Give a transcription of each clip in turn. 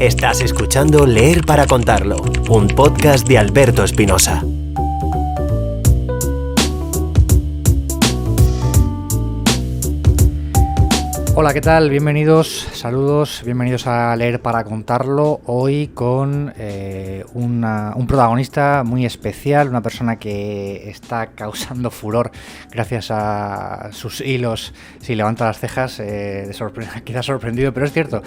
Estás escuchando Leer para Contarlo, un podcast de Alberto Espinosa. Hola, ¿qué tal? Bienvenidos, saludos, bienvenidos a Leer para Contarlo. Hoy con un protagonista muy especial, una persona que está causando furor gracias a sus hilos. Si levanta las cejas, queda sorprendido, pero es cierto,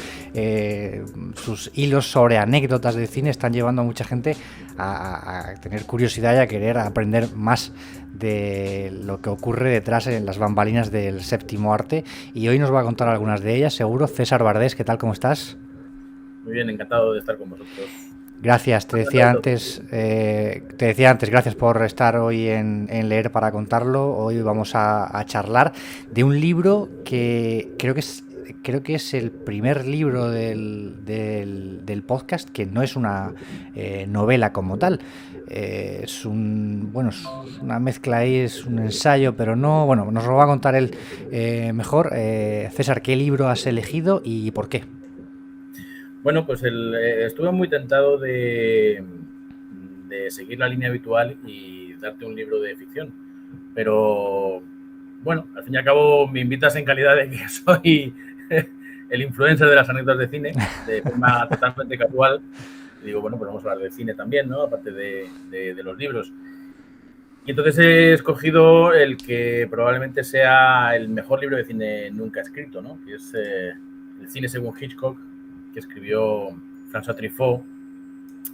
sus hilos sobre anécdotas de cine están llevando a mucha gente a tener curiosidad y a querer aprender más de lo que ocurre detrás en las bambalinas del séptimo arte, y hoy nos va a contar algunas de ellas, seguro. César Bardés, ¿qué tal? ¿Cómo estás? Muy bien, encantado de estar con vosotros. Gracias, te decía antes, gracias por estar hoy en Leer para Contarlo. Hoy vamos a charlar de un libro que creo que es el primer libro del podcast que no es una novela como tal. Es una mezcla ahí, es un ensayo, pero no. Bueno, nos lo va a contar él mejor. César, ¿qué libro has elegido y por qué? Bueno, pues estuve muy tentado de seguir la línea habitual y darte un libro de ficción, pero bueno, al fin y al cabo me invitas en calidad de que soy el influencer de las anécdotas de cine, de forma totalmente casual. Y digo, bueno, pues vamos a hablar de cine también, ¿no? Aparte de los libros. Y entonces he escogido el que probablemente sea el mejor libro de cine nunca escrito, ¿no? Que es El cine según Hitchcock, que escribió François Truffaut.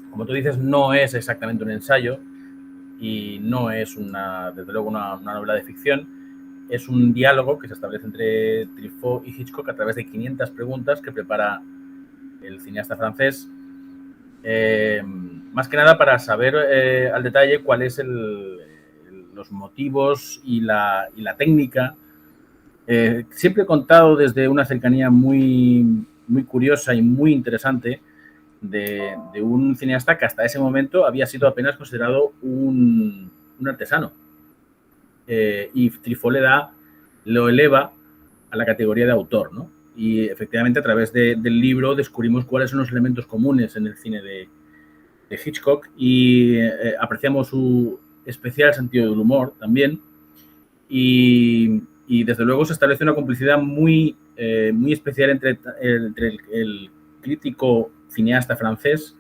Como tú dices, no es exactamente un ensayo y no es desde luego una novela de ficción. Es un diálogo que se establece entre Truffaut y Hitchcock a través de 500 preguntas que prepara el cineasta francés, más que nada para saber al detalle cuál es los motivos y la técnica, siempre contado desde una cercanía muy, muy curiosa y muy interesante de un cineasta que hasta ese momento había sido apenas considerado un artesano. Y Truffaut lo eleva a la categoría de autor, ¿no? Y efectivamente a través del libro descubrimos cuáles son los elementos comunes en el cine de Hitchcock y apreciamos su especial sentido del humor también, y desde luego se establece una complicidad muy especial entre el crítico cineasta francés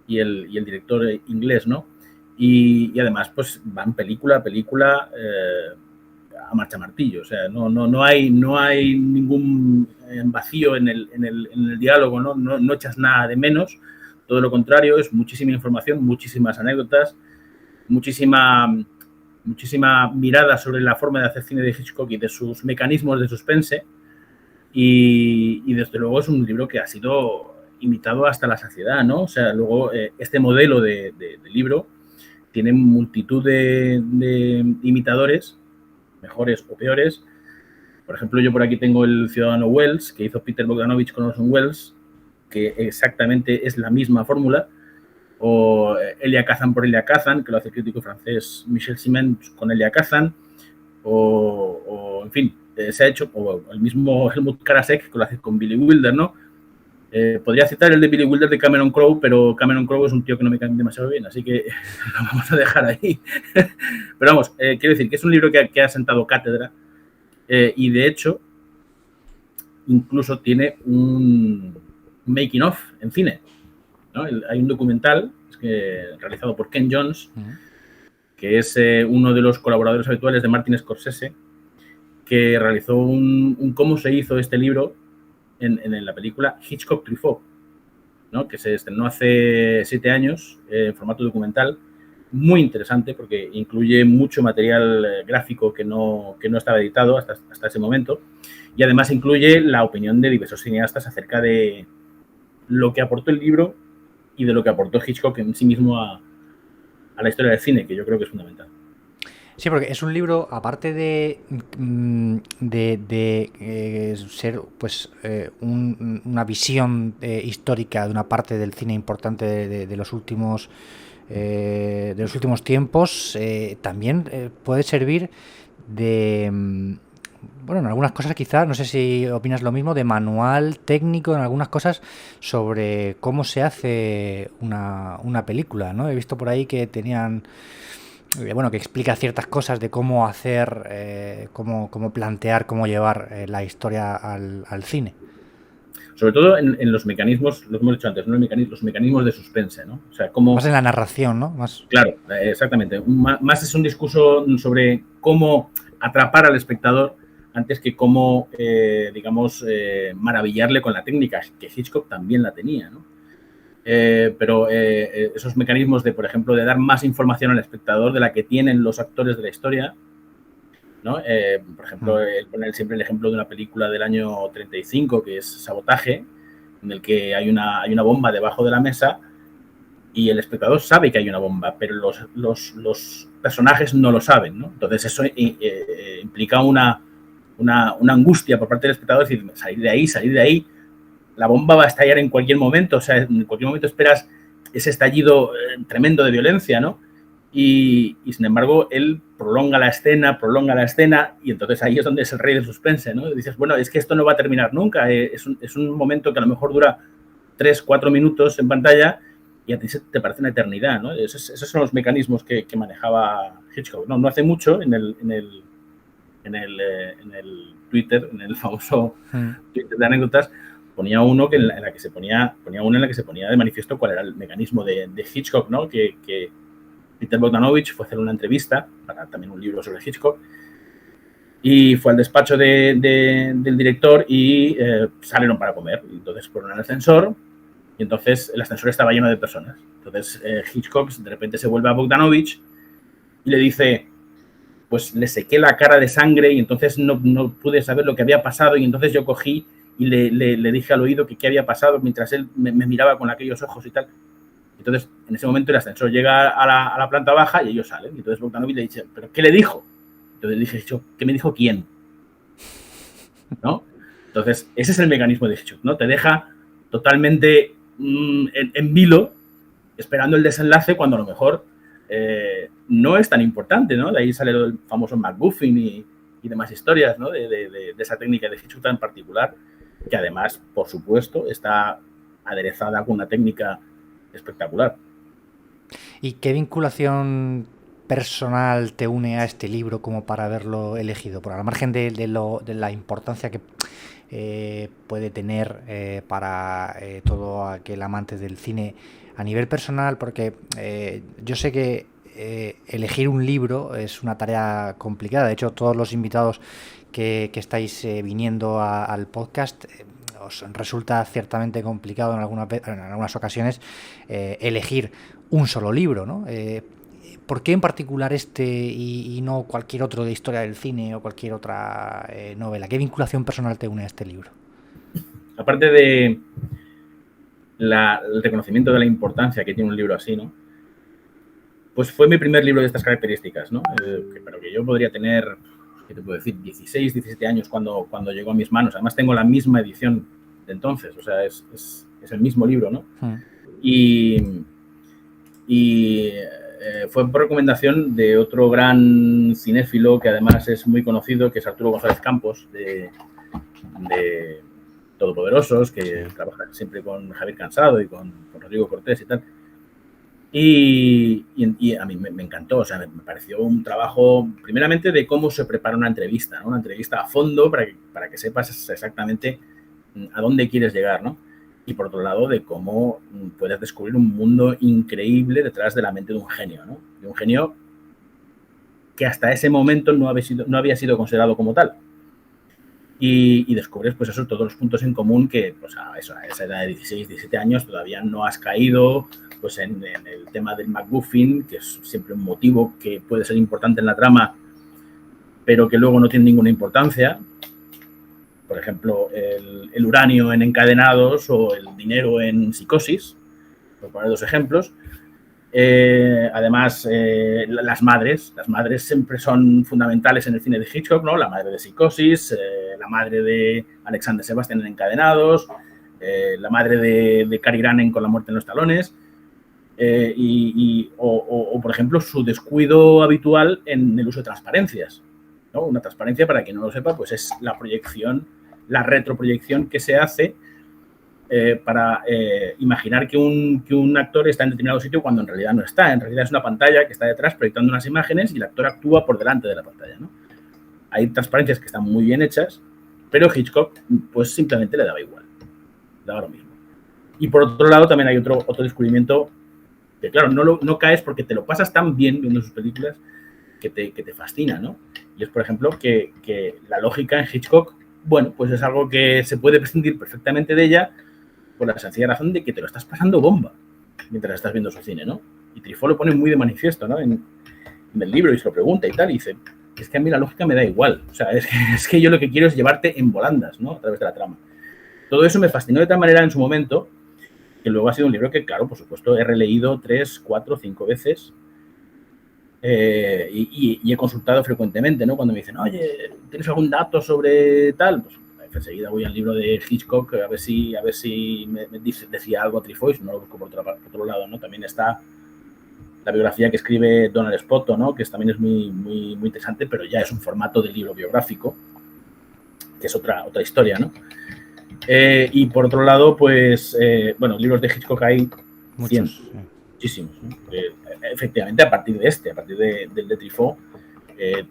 y el director inglés, ¿no? Y además pues van película a película a marcha martillo, o sea, no hay ningún vacío en el diálogo, ¿no? No echas nada de menos, todo lo contrario, es muchísima información, muchísimas anécdotas, muchísima mirada sobre la forma de hacer cine de Hitchcock y de sus mecanismos de suspense, y desde luego es un libro que ha sido imitado hasta la saciedad, ¿no? O sea, luego este modelo de libro tiene multitud de imitadores, mejores o peores. Por ejemplo, yo por aquí tengo El Ciudadano Wells, que hizo Peter Bogdanovich con Orson Welles, que exactamente es la misma fórmula, o Elia Kazan por Elia Kazan, que lo hace el crítico francés Michel Simens con Elia Kazan, o en fin, se ha hecho, o el mismo Helmut Karasek, que lo hace con Billy Wilder, ¿no? Podría citar el de Billy Wilder de Cameron Crowe, pero Cameron Crowe es un tío que no me cae demasiado bien, así que lo vamos a dejar ahí. Pero vamos, quiero decir que es un libro que ha sentado cátedra, y de hecho incluso tiene un making of en cine, ¿no? Hay un documental realizado por Ken Jones, que es uno de los colaboradores habituales de Martin Scorsese, que realizó un cómo se hizo este libro en la película Hitchcock Truffaut, ¿no? Que se estrenó hace 7 años en formato documental, muy interesante porque incluye mucho material gráfico que no estaba editado hasta ese momento, y además incluye la opinión de diversos cineastas acerca de lo que aportó el libro y de lo que aportó Hitchcock en sí mismo a la historia del cine, que yo creo que es fundamental. Sí, porque es un libro, aparte de ser pues una visión histórica de una parte del cine importante de los últimos tiempos, también puede servir de bueno, en algunas cosas quizás, no sé si opinas lo mismo, de manual técnico en algunas cosas sobre cómo se hace una película, ¿no? He visto por ahí que tenían, bueno, que explica ciertas cosas de cómo hacer, cómo plantear, cómo llevar la historia al cine. Sobre todo en los mecanismos, lo que hemos dicho antes, ¿no? Los mecanismos de suspense, ¿no? O sea, cómo... Más en la narración, ¿no? Más... Claro, exactamente. Más es un discurso sobre cómo atrapar al espectador antes que cómo, digamos, maravillarle con la técnica, que Hitchcock también la tenía, ¿no? Pero esos mecanismos de, por ejemplo, de dar más información al espectador de la que tienen los actores de la historia, ¿no? Por ejemplo, poner siempre el ejemplo de una película del año 35, que es Sabotaje, en el que hay una bomba debajo de la mesa y el espectador sabe que hay una bomba, pero los personajes no lo saben, ¿no? Entonces eso implica una angustia por parte del espectador, es decir, salir de ahí, la bomba va a estallar en cualquier momento, o sea, en cualquier momento esperas ese estallido tremendo de violencia, ¿no? Y sin embargo, él prolonga la escena, y entonces ahí es donde es el rey del suspense, ¿no? Y dices, bueno, es que esto no va a terminar nunca, es un momento que a lo mejor dura 3-4 minutos en pantalla y a ti te parece una eternidad, ¿no? Esos son los mecanismos que manejaba Hitchcock. No hace mucho, en el Twitter, en el famoso Twitter de anécdotas, ponía uno en la que se ponía de manifiesto cuál era el mecanismo de Hitchcock, ¿no? Que Peter Bogdanovich fue a hacer una entrevista para también un libro sobre Hitchcock y fue al despacho del director y salieron para comer. Entonces fueron al ascensor y entonces el ascensor estaba lleno de personas. Entonces Hitchcock de repente se vuelve a Bogdanovich y le dice, pues le sequé la cara de sangre y entonces no pude saber lo que había pasado y entonces yo cogí y le dije al oído que qué había pasado mientras él me miraba con aquellos ojos y tal. Entonces, en ese momento el ascensor llega a la planta baja y ellos salen. Y entonces Bogdanovich le dice, ¿pero qué le dijo? Entonces le dije, ¿qué me dijo quién? ¿No? Entonces, ese es el mecanismo de Hitchcock, ¿no? Te deja totalmente en vilo, esperando el desenlace cuando a lo mejor no es tan importante, ¿no? De ahí sale el famoso MacGuffin y demás historias, ¿no? De esa técnica de Hitchcock tan particular, que además, por supuesto, está aderezada con una técnica espectacular. ¿Y qué vinculación personal te une a este libro como para haberlo elegido? Por al margen de la importancia que puede tener para todo aquel amante del cine a nivel personal, porque yo sé que elegir un libro es una tarea complicada. De hecho, todos los invitados que estáis viniendo al podcast os resulta ciertamente complicado en algunas ocasiones elegir un solo libro, ¿no? ¿Por qué en particular este y no cualquier otro de historia del cine o cualquier otra novela? ¿Qué vinculación personal te une a este libro? Aparte de el reconocimiento de la importancia que tiene un libro así, ¿no? Pues fue mi primer libro de estas características, ¿no? Pero que yo podría tener, ¿qué te puedo decir? 16, 17 años cuando llegó a mis manos. Además tengo la misma edición de entonces, o sea, es el mismo libro, ¿no? Y fue por recomendación de otro gran cinéfilo que además es muy conocido, que es Arturo González Campos, de Todopoderosos, que trabaja siempre con Javier Cansado y con Rodrigo Cortés y tal. Y a mí me encantó, o sea, me pareció un trabajo, primeramente, de cómo se prepara una entrevista, ¿no? Una entrevista a fondo para que sepas exactamente a dónde quieres llegar, ¿no? Y por otro lado, de cómo puedes descubrir un mundo increíble detrás de la mente de un genio, ¿no? De un genio que hasta ese momento no había sido considerado como tal. Y descubres, pues eso, todos los puntos en común que, pues a esa edad de 16, 17 años todavía no has caído, pues en el tema del MacGuffin, que es siempre un motivo que puede ser importante en la trama, pero que luego no tiene ninguna importancia. Por ejemplo, el uranio en Encadenados o el dinero en Psicosis, por poner dos ejemplos. Además, las madres siempre son fundamentales en el cine de Hitchcock, ¿no? La madre de Psicosis, la madre de Alexander Sebastian en Encadenados, la madre de Cary Grant con La muerte en los talones, o, por ejemplo, su descuido habitual en el uso de transparencias, ¿no? Una transparencia, para quien no lo sepa, pues es la proyección, la retroproyección que se hace para imaginar que un actor está en determinado sitio cuando en realidad no está. En realidad es una pantalla que está detrás proyectando unas imágenes y el actor actúa por delante de la pantalla, ¿no? Hay transparencias que están muy bien hechas, pero Hitchcock pues simplemente le daba igual, le daba lo mismo. Y por otro lado también hay otro descubrimiento que, claro, no caes porque te lo pasas tan bien viendo sus películas que te fascina, ¿no? Y es, por ejemplo, que la lógica en Hitchcock, bueno, pues es algo que se puede prescindir perfectamente de ella por la sencilla razón de que te lo estás pasando bomba mientras estás viendo su cine, ¿no? Y Truffaut lo pone muy de manifiesto, ¿no? En el libro, y se lo pregunta y tal, y dice, es que a mí la lógica me da igual, o sea, es que yo lo que quiero es llevarte en volandas, ¿no? A través de la trama. Todo eso me fascinó de tal manera en su momento que luego ha sido un libro que, claro, por supuesto, he releído 3, 4, 5 veces y he consultado frecuentemente, ¿no? Cuando me dicen, oye, ¿tienes algún dato sobre tal? Pues enseguida voy al libro de Hitchcock a ver si me decía algo a Truffaut, no lo busco por otro lado, ¿no? También está la biografía que escribe Donald Spoto, ¿no? Que también es muy, muy, muy interesante, pero ya es un formato de libro biográfico, que es otra historia, ¿no? Y por otro lado, pues, bueno, libros de Hitchcock hay muchos, muchísimos, ¿no? Efectivamente, a partir de Truffaut,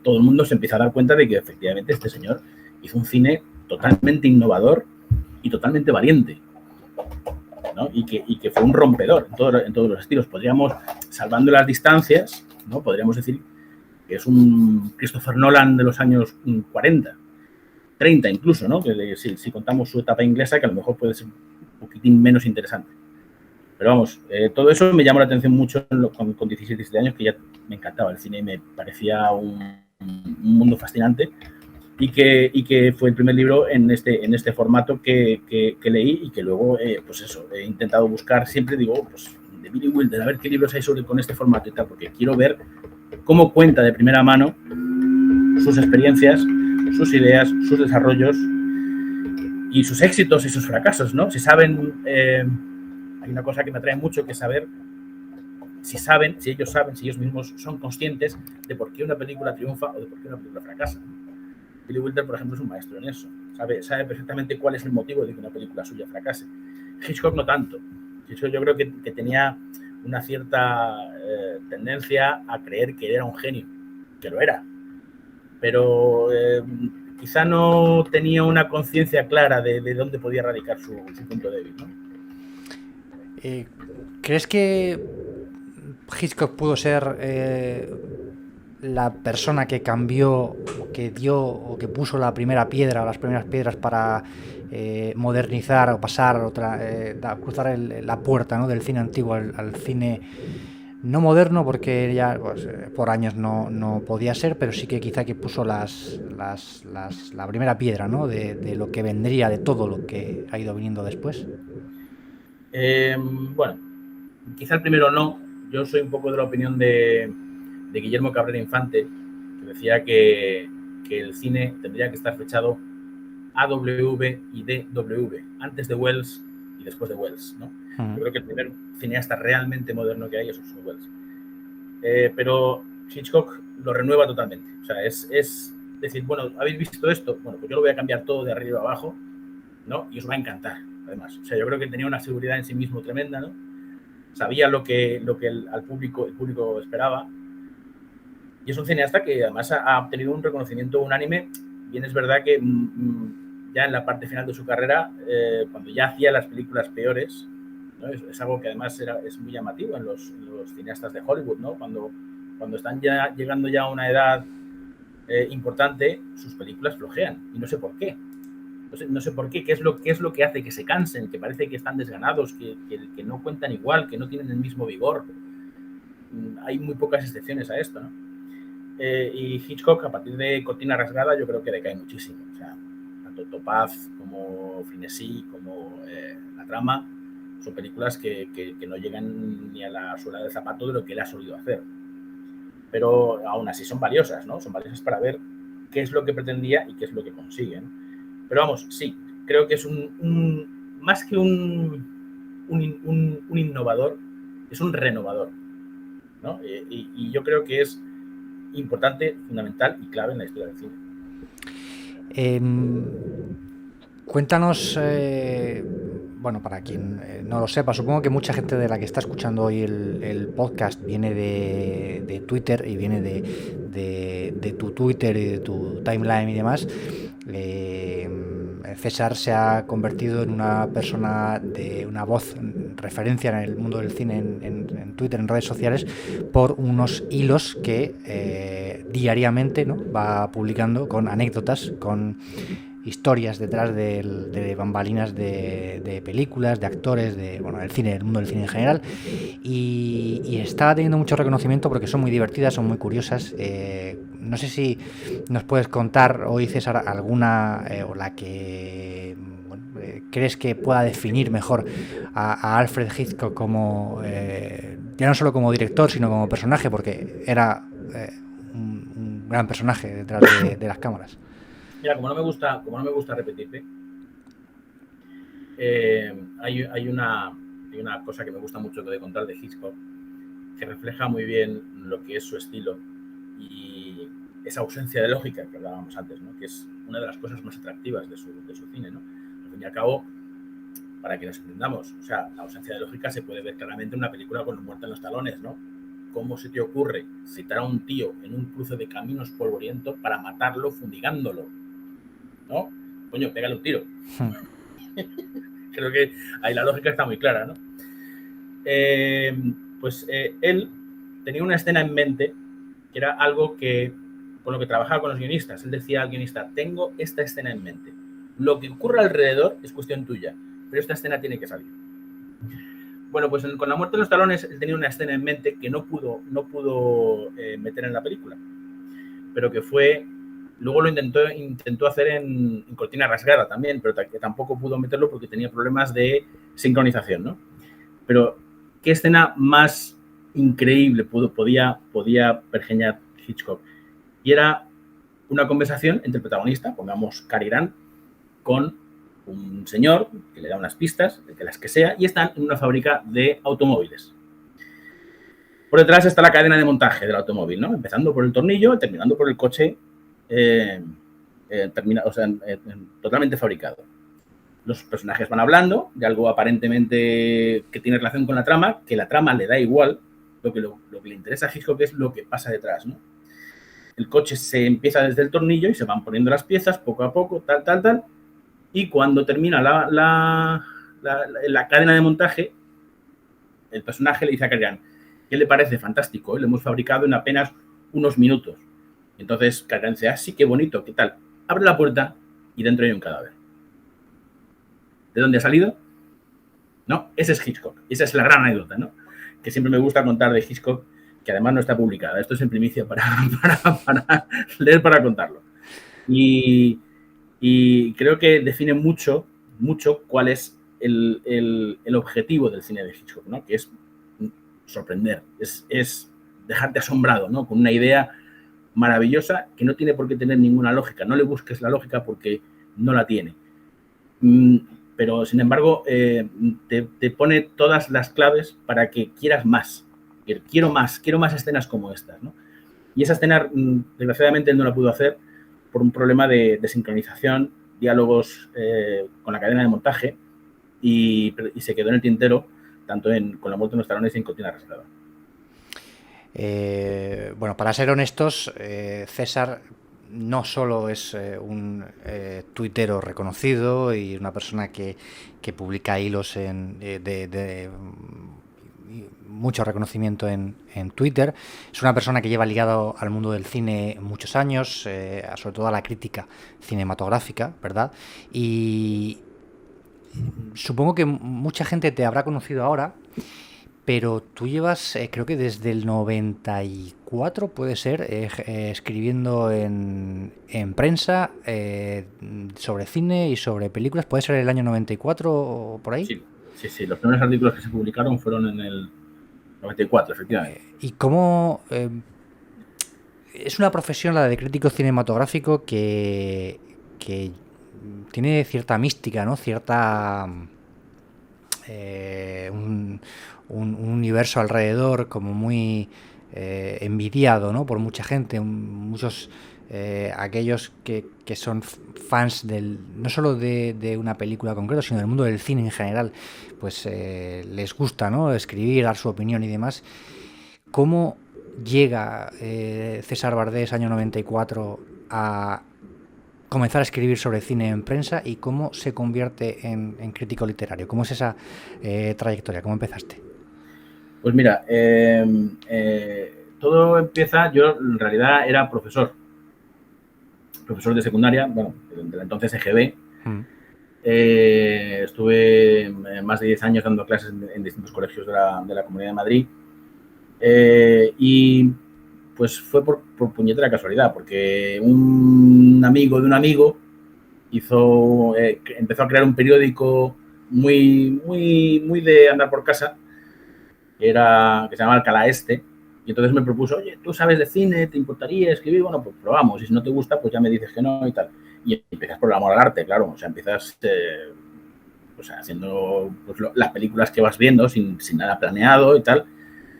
todo el mundo se empieza a dar cuenta de que efectivamente este señor hizo un cine totalmente innovador y totalmente valiente, ¿no? Y que fue un rompedor en todos los estilos. Podríamos, salvando las distancias, ¿no? Podríamos decir que es un Christopher Nolan de los años 40, 30 incluso, ¿no? Que si contamos su etapa inglesa, que a lo mejor puede ser un poquitín menos interesante. Pero vamos, todo eso me llamó la atención mucho con 16, 17 años, que ya me encantaba el cine y me parecía un mundo fascinante. Y que fue el primer libro en este formato que leí y que luego, pues eso, he intentado buscar siempre, digo, pues de Billy Wilder, a ver qué libros hay con este formato y tal, porque quiero ver cómo cuenta de primera mano sus experiencias, sus ideas, sus desarrollos y sus éxitos y sus fracasos, ¿no? Si saben, hay una cosa que me atrae mucho, que es saber si ellos mismos son conscientes de por qué una película triunfa o de por qué una película fracasa. Billy Wilder, por ejemplo, es un maestro en eso. Sabe perfectamente cuál es el motivo de que una película suya fracase. Hitchcock no tanto. Hitchcock yo creo que tenía una cierta tendencia a creer que era un genio, que lo era. Pero quizá no tenía una conciencia clara de dónde podía radicar su punto débil, ¿no? ¿Crees que Hitchcock pudo ser la persona que cambió, que dio o que puso la primera piedra o las primeras piedras para modernizar o pasar cruzar la puerta, ¿no?, del cine antiguo al cine no moderno, porque ya pues, por años no podía ser, pero sí que quizá que puso la primera piedra, ¿no?, de lo que vendría, de todo lo que ha ido viniendo después? Bueno, quizá el primero no. Yo soy un poco de la opinión de Guillermo Cabrera Infante, que decía que el cine tendría que estar fechado AW y DW, antes de Wells y después de Wells, ¿no? Uh-huh. Yo creo que el primer cineasta realmente moderno que hay es Orson Welles. Pero Hitchcock lo renueva totalmente. O sea, es decir, bueno, ¿habéis visto esto? Bueno, pues yo lo voy a cambiar todo de arriba a abajo, ¿no? Y os va a encantar, además. O sea, yo creo que tenía una seguridad en sí mismo tremenda, ¿no? Sabía lo que el público esperaba. Y es un cineasta que además ha obtenido un reconocimiento unánime. Bien, es verdad que ya en la parte final de su carrera, cuando ya hacía las películas peores, ¿no? Es algo que además es muy llamativo en los cineastas de Hollywood, ¿no? Cuando están ya llegando ya a una edad importante, sus películas flojean. Y no sé por qué. No sé por qué, qué es lo que hace que se cansen, que parece que están desganados, que no cuentan igual, que no tienen el mismo vigor. Hay muy pocas excepciones a esto, ¿no? Y Hitchcock, a partir de Cortina Rasgada, yo creo que decae muchísimo. O sea, tanto Topaz como Frenesí, como La Trama, son películas que no llegan ni a la suela del zapato de lo que él ha solido hacer. Pero aún así son valiosas, ¿no? Son valiosas para ver qué es lo que pretendía y qué es lo que consigue, ¿no? Pero vamos, sí, creo que es más que un innovador, es un renovador, ¿no? Y yo creo que es importante, fundamental y clave en la historia del cine. Cuéntanos, bueno, para quien no lo sepa, supongo que mucha gente de la que está escuchando hoy el podcast viene de Twitter y viene de tu Twitter y de tu timeline y demás. César se ha convertido en una persona de una voz referencia en el mundo del cine en Twitter, en redes sociales, por unos hilos que diariamente, ¿no?, va publicando con anécdotas, con historias detrás de bambalinas de películas, de actores, del cine, del mundo del cine en general, y está teniendo mucho reconocimiento porque son muy divertidas, son muy curiosas. No sé si nos puedes contar hoy, César, alguna o la que crees que pueda definir mejor a Alfred Hitchcock como ya no solo como director, sino como personaje, porque era un gran personaje detrás de las cámaras. Mira, como no me gusta repetirte, hay una cosa que me gusta mucho de contar de Hitchcock, que refleja muy bien lo que es su estilo y esa ausencia de lógica que hablábamos antes, ¿no?, que es una de las cosas más atractivas de su cine, ¿no? Al fin y al cabo, para que nos entendamos, o sea, la ausencia de lógica se puede ver claramente en una película con Muerte en los talones, ¿no? ¿Cómo se te ocurre citar a un tío en un cruce de caminos polvoriento para matarlo fumigándolo? ¿No? Coño, pégale un tiro. Creo que ahí la lógica está muy clara, ¿no? Él tenía una escena en mente que era algo con lo que trabajaba con los guionistas. Él decía al guionista: tengo esta escena en mente. Lo que ocurra alrededor es cuestión tuya, pero esta escena tiene que salir. Bueno, pues con La muerte de los talones él tenía una escena en mente que no pudo meter en la película, pero que fue... Luego lo intentó hacer en Cortina Rasgada también, pero que tampoco pudo meterlo porque tenía problemas de sincronización, ¿no? Pero ¿qué escena más increíble podía pergeñar Hitchcock? Y era una conversación entre el protagonista, pongamos Cary Grant, con un señor que le da unas pistas, de las que sea, y están en una fábrica de automóviles. Por detrás está la cadena de montaje del automóvil, ¿no? Empezando por el tornillo, terminando por el coche totalmente fabricado. Los personajes van hablando de algo aparentemente que tiene relación con la trama, que la trama le da igual, lo que le interesa a Hitchcock es lo que pasa detrás, ¿no? El coche se empieza desde el tornillo y se van poniendo las piezas poco a poco, tal, y cuando termina la cadena de montaje, el personaje le dice a Cary Grant: ¿qué le parece? Fantástico, lo hemos fabricado en apenas unos minutos. Entonces Cary Grant dice: ah, sí, qué bonito, ¿qué tal? Abre la puerta y dentro hay un cadáver. ¿De dónde ha salido? No, ese es Hitchcock. Esa es la gran anécdota, ¿no?, que siempre me gusta contar de Hitchcock, que además no está publicada. Esto es en primicia para leer, para contarlo. Y creo que define mucho cuál es el objetivo del cine de Hitchcock, ¿no?, que es sorprender, es dejarte asombrado, ¿no?, con una idea maravillosa que no tiene por qué tener ninguna lógica. No le busques la lógica porque no la tiene. Pero, sin embargo, te pone todas las claves para que quieras más. Quiero más escenas como estas, ¿no? Y esa escena, desgraciadamente, él no la pudo hacer por un problema de sincronización, diálogos con la cadena de montaje, y se quedó en el tintero, tanto con La muerte de los talones y en Cortina Rasgada. Bueno, para ser honestos, César no solo es un tuitero reconocido y una persona que publica hilos de mucho reconocimiento en Twitter. Es una persona que lleva ligado al mundo del cine muchos años, sobre todo a la crítica cinematográfica, ¿verdad? Y supongo que mucha gente te habrá conocido ahora, pero tú llevas, creo que desde el 94, puede ser, escribiendo en prensa sobre cine y sobre películas. ¿Puede ser el año 94 o por ahí? Sí. Los primeros artículos que se publicaron fueron en el 94, efectivamente. ¿Y cómo...? Es una profesión, la de crítico cinematográfico, que tiene cierta mística, ¿no? Cierta... un universo alrededor como muy envidiado, ¿no?, por mucha gente, muchos aquellos que son fans no solo de una película concreta, sino del mundo del cine en general, pues les gusta, ¿no?, escribir, dar su opinión y demás. ¿Cómo llega César Bardés, año 94, a comenzar a escribir sobre cine en prensa y cómo se convierte en crítico literario? ¿Cómo es esa trayectoria? ¿Cómo empezaste? Pues mira, todo empieza, yo en realidad era profesor de secundaria, bueno, de entonces EGB. Estuve más de 10 años dando clases en distintos colegios de la Comunidad de Madrid. Y pues fue por puñetera casualidad, porque un amigo de un amigo empezó a crear un periódico muy de andar por casa, que se llamaba Alcalá Este, y entonces me propuso, oye, ¿tú sabes de cine? ¿Te importaría escribir? Bueno, pues probamos, y si no te gusta, pues ya me dices que no y tal. Y empiezas por el amor al arte, claro, o sea, empiezas pues haciendo pues, las películas que vas viendo sin nada planeado y tal,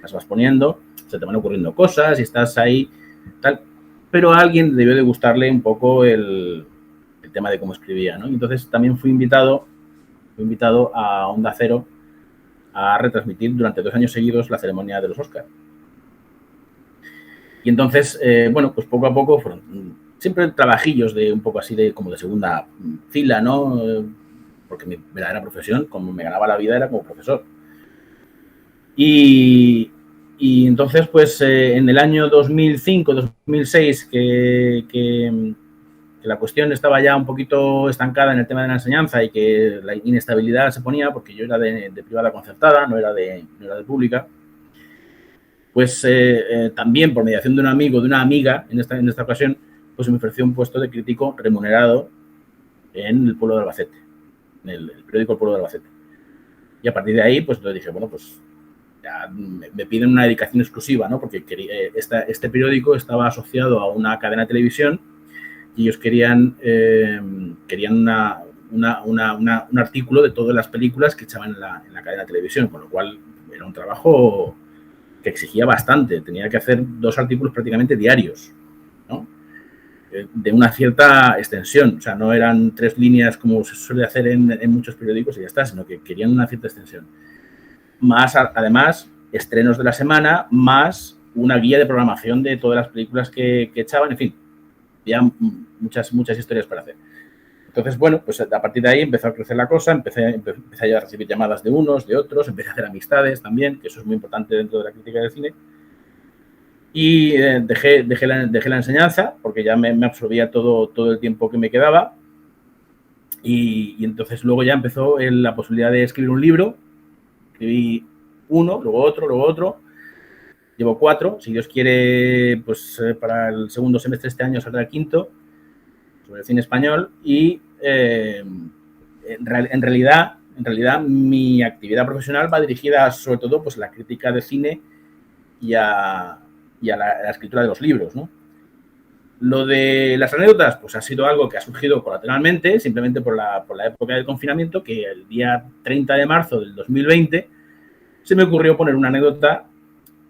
las vas poniendo, se te van ocurriendo cosas y estás ahí, tal, pero a alguien debió de gustarle un poco el tema de cómo escribía, ¿no? Y entonces también fui invitado a Onda Cero a retransmitir durante 2 años seguidos la ceremonia de los Oscars. Y entonces, bueno, pues poco a poco fueron siempre trabajillos de un poco así como de segunda fila, ¿no? Porque mi verdadera profesión, como me ganaba la vida, era como profesor. Y entonces, pues en el año 2005-2006, que la cuestión estaba ya un poquito estancada en el tema de la enseñanza y que la inestabilidad se ponía, porque yo era de privada concertada, no era de pública, pues también por mediación de un amigo, de una amiga, en esta ocasión, pues me ofreció un puesto de crítico remunerado en el pueblo de Albacete, en el periódico El Pueblo de Albacete. Y a partir de ahí, pues entonces dije, bueno, pues ya me piden una dedicación exclusiva, ¿no? Porque este periódico estaba asociado a una cadena de televisión y ellos querían un artículo de todas las películas que echaban en la cadena de televisión, con lo cual era un trabajo que exigía bastante. Tenía que hacer 2 artículos prácticamente diarios, ¿no? De una cierta extensión. O sea, no eran 3 líneas como se suele hacer en muchos periódicos y ya está, sino que querían una cierta extensión. Más, además, estrenos de la semana, más una guía de programación de todas las películas que echaban. En fin, había muchas historias para hacer. Entonces, bueno, pues a partir de ahí empezó a crecer la cosa, empecé a recibir llamadas de unos, de otros, empecé a hacer amistades también, que eso es muy importante dentro de la crítica del cine. Y dejé la enseñanza, porque ya me absorbía todo el tiempo que me quedaba. Y entonces luego ya empezó la posibilidad de escribir un libro. Escribí uno, luego otro. Llevo 4. Si Dios quiere, pues para el segundo semestre de este año saldrá el 5º, sobre el cine español. Y en realidad mi actividad profesional va dirigida sobre todo pues, a la crítica de cine y a la escritura de los libros, ¿no? Lo de las anécdotas, pues ha sido algo que ha surgido colateralmente, simplemente por la época del confinamiento, que el día 30 de marzo del 2020 se me ocurrió poner una anécdota,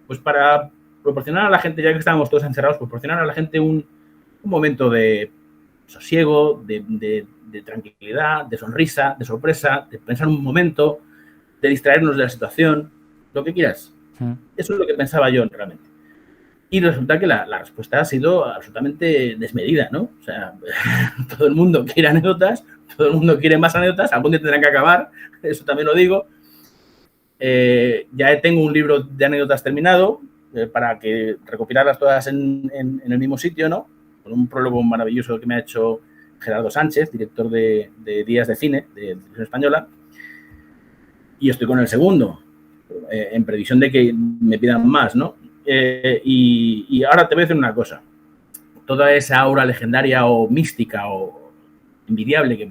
pues para proporcionar a la gente, ya que estábamos todos encerrados, proporcionar a la gente un momento de sosiego, de tranquilidad, de sonrisa, de sorpresa, de pensar un momento, de distraernos de la situación, lo que quieras. Eso es lo que pensaba yo realmente. Y resulta que la respuesta ha sido absolutamente desmedida, ¿no? O sea, todo el mundo quiere anécdotas, todo el mundo quiere más anécdotas, algún día tendrán que acabar, eso también lo digo. Ya tengo un libro de anécdotas terminado para que recopilarlas todas en el mismo sitio, ¿no? Con un prólogo maravilloso que me ha hecho Gerardo Sánchez, director de Días de Cine, de Televisión Española. Y estoy con el segundo, en previsión de que me pidan más, ¿no? Y ahora te voy a decir una cosa. Toda esa aura legendaria o mística o envidiable que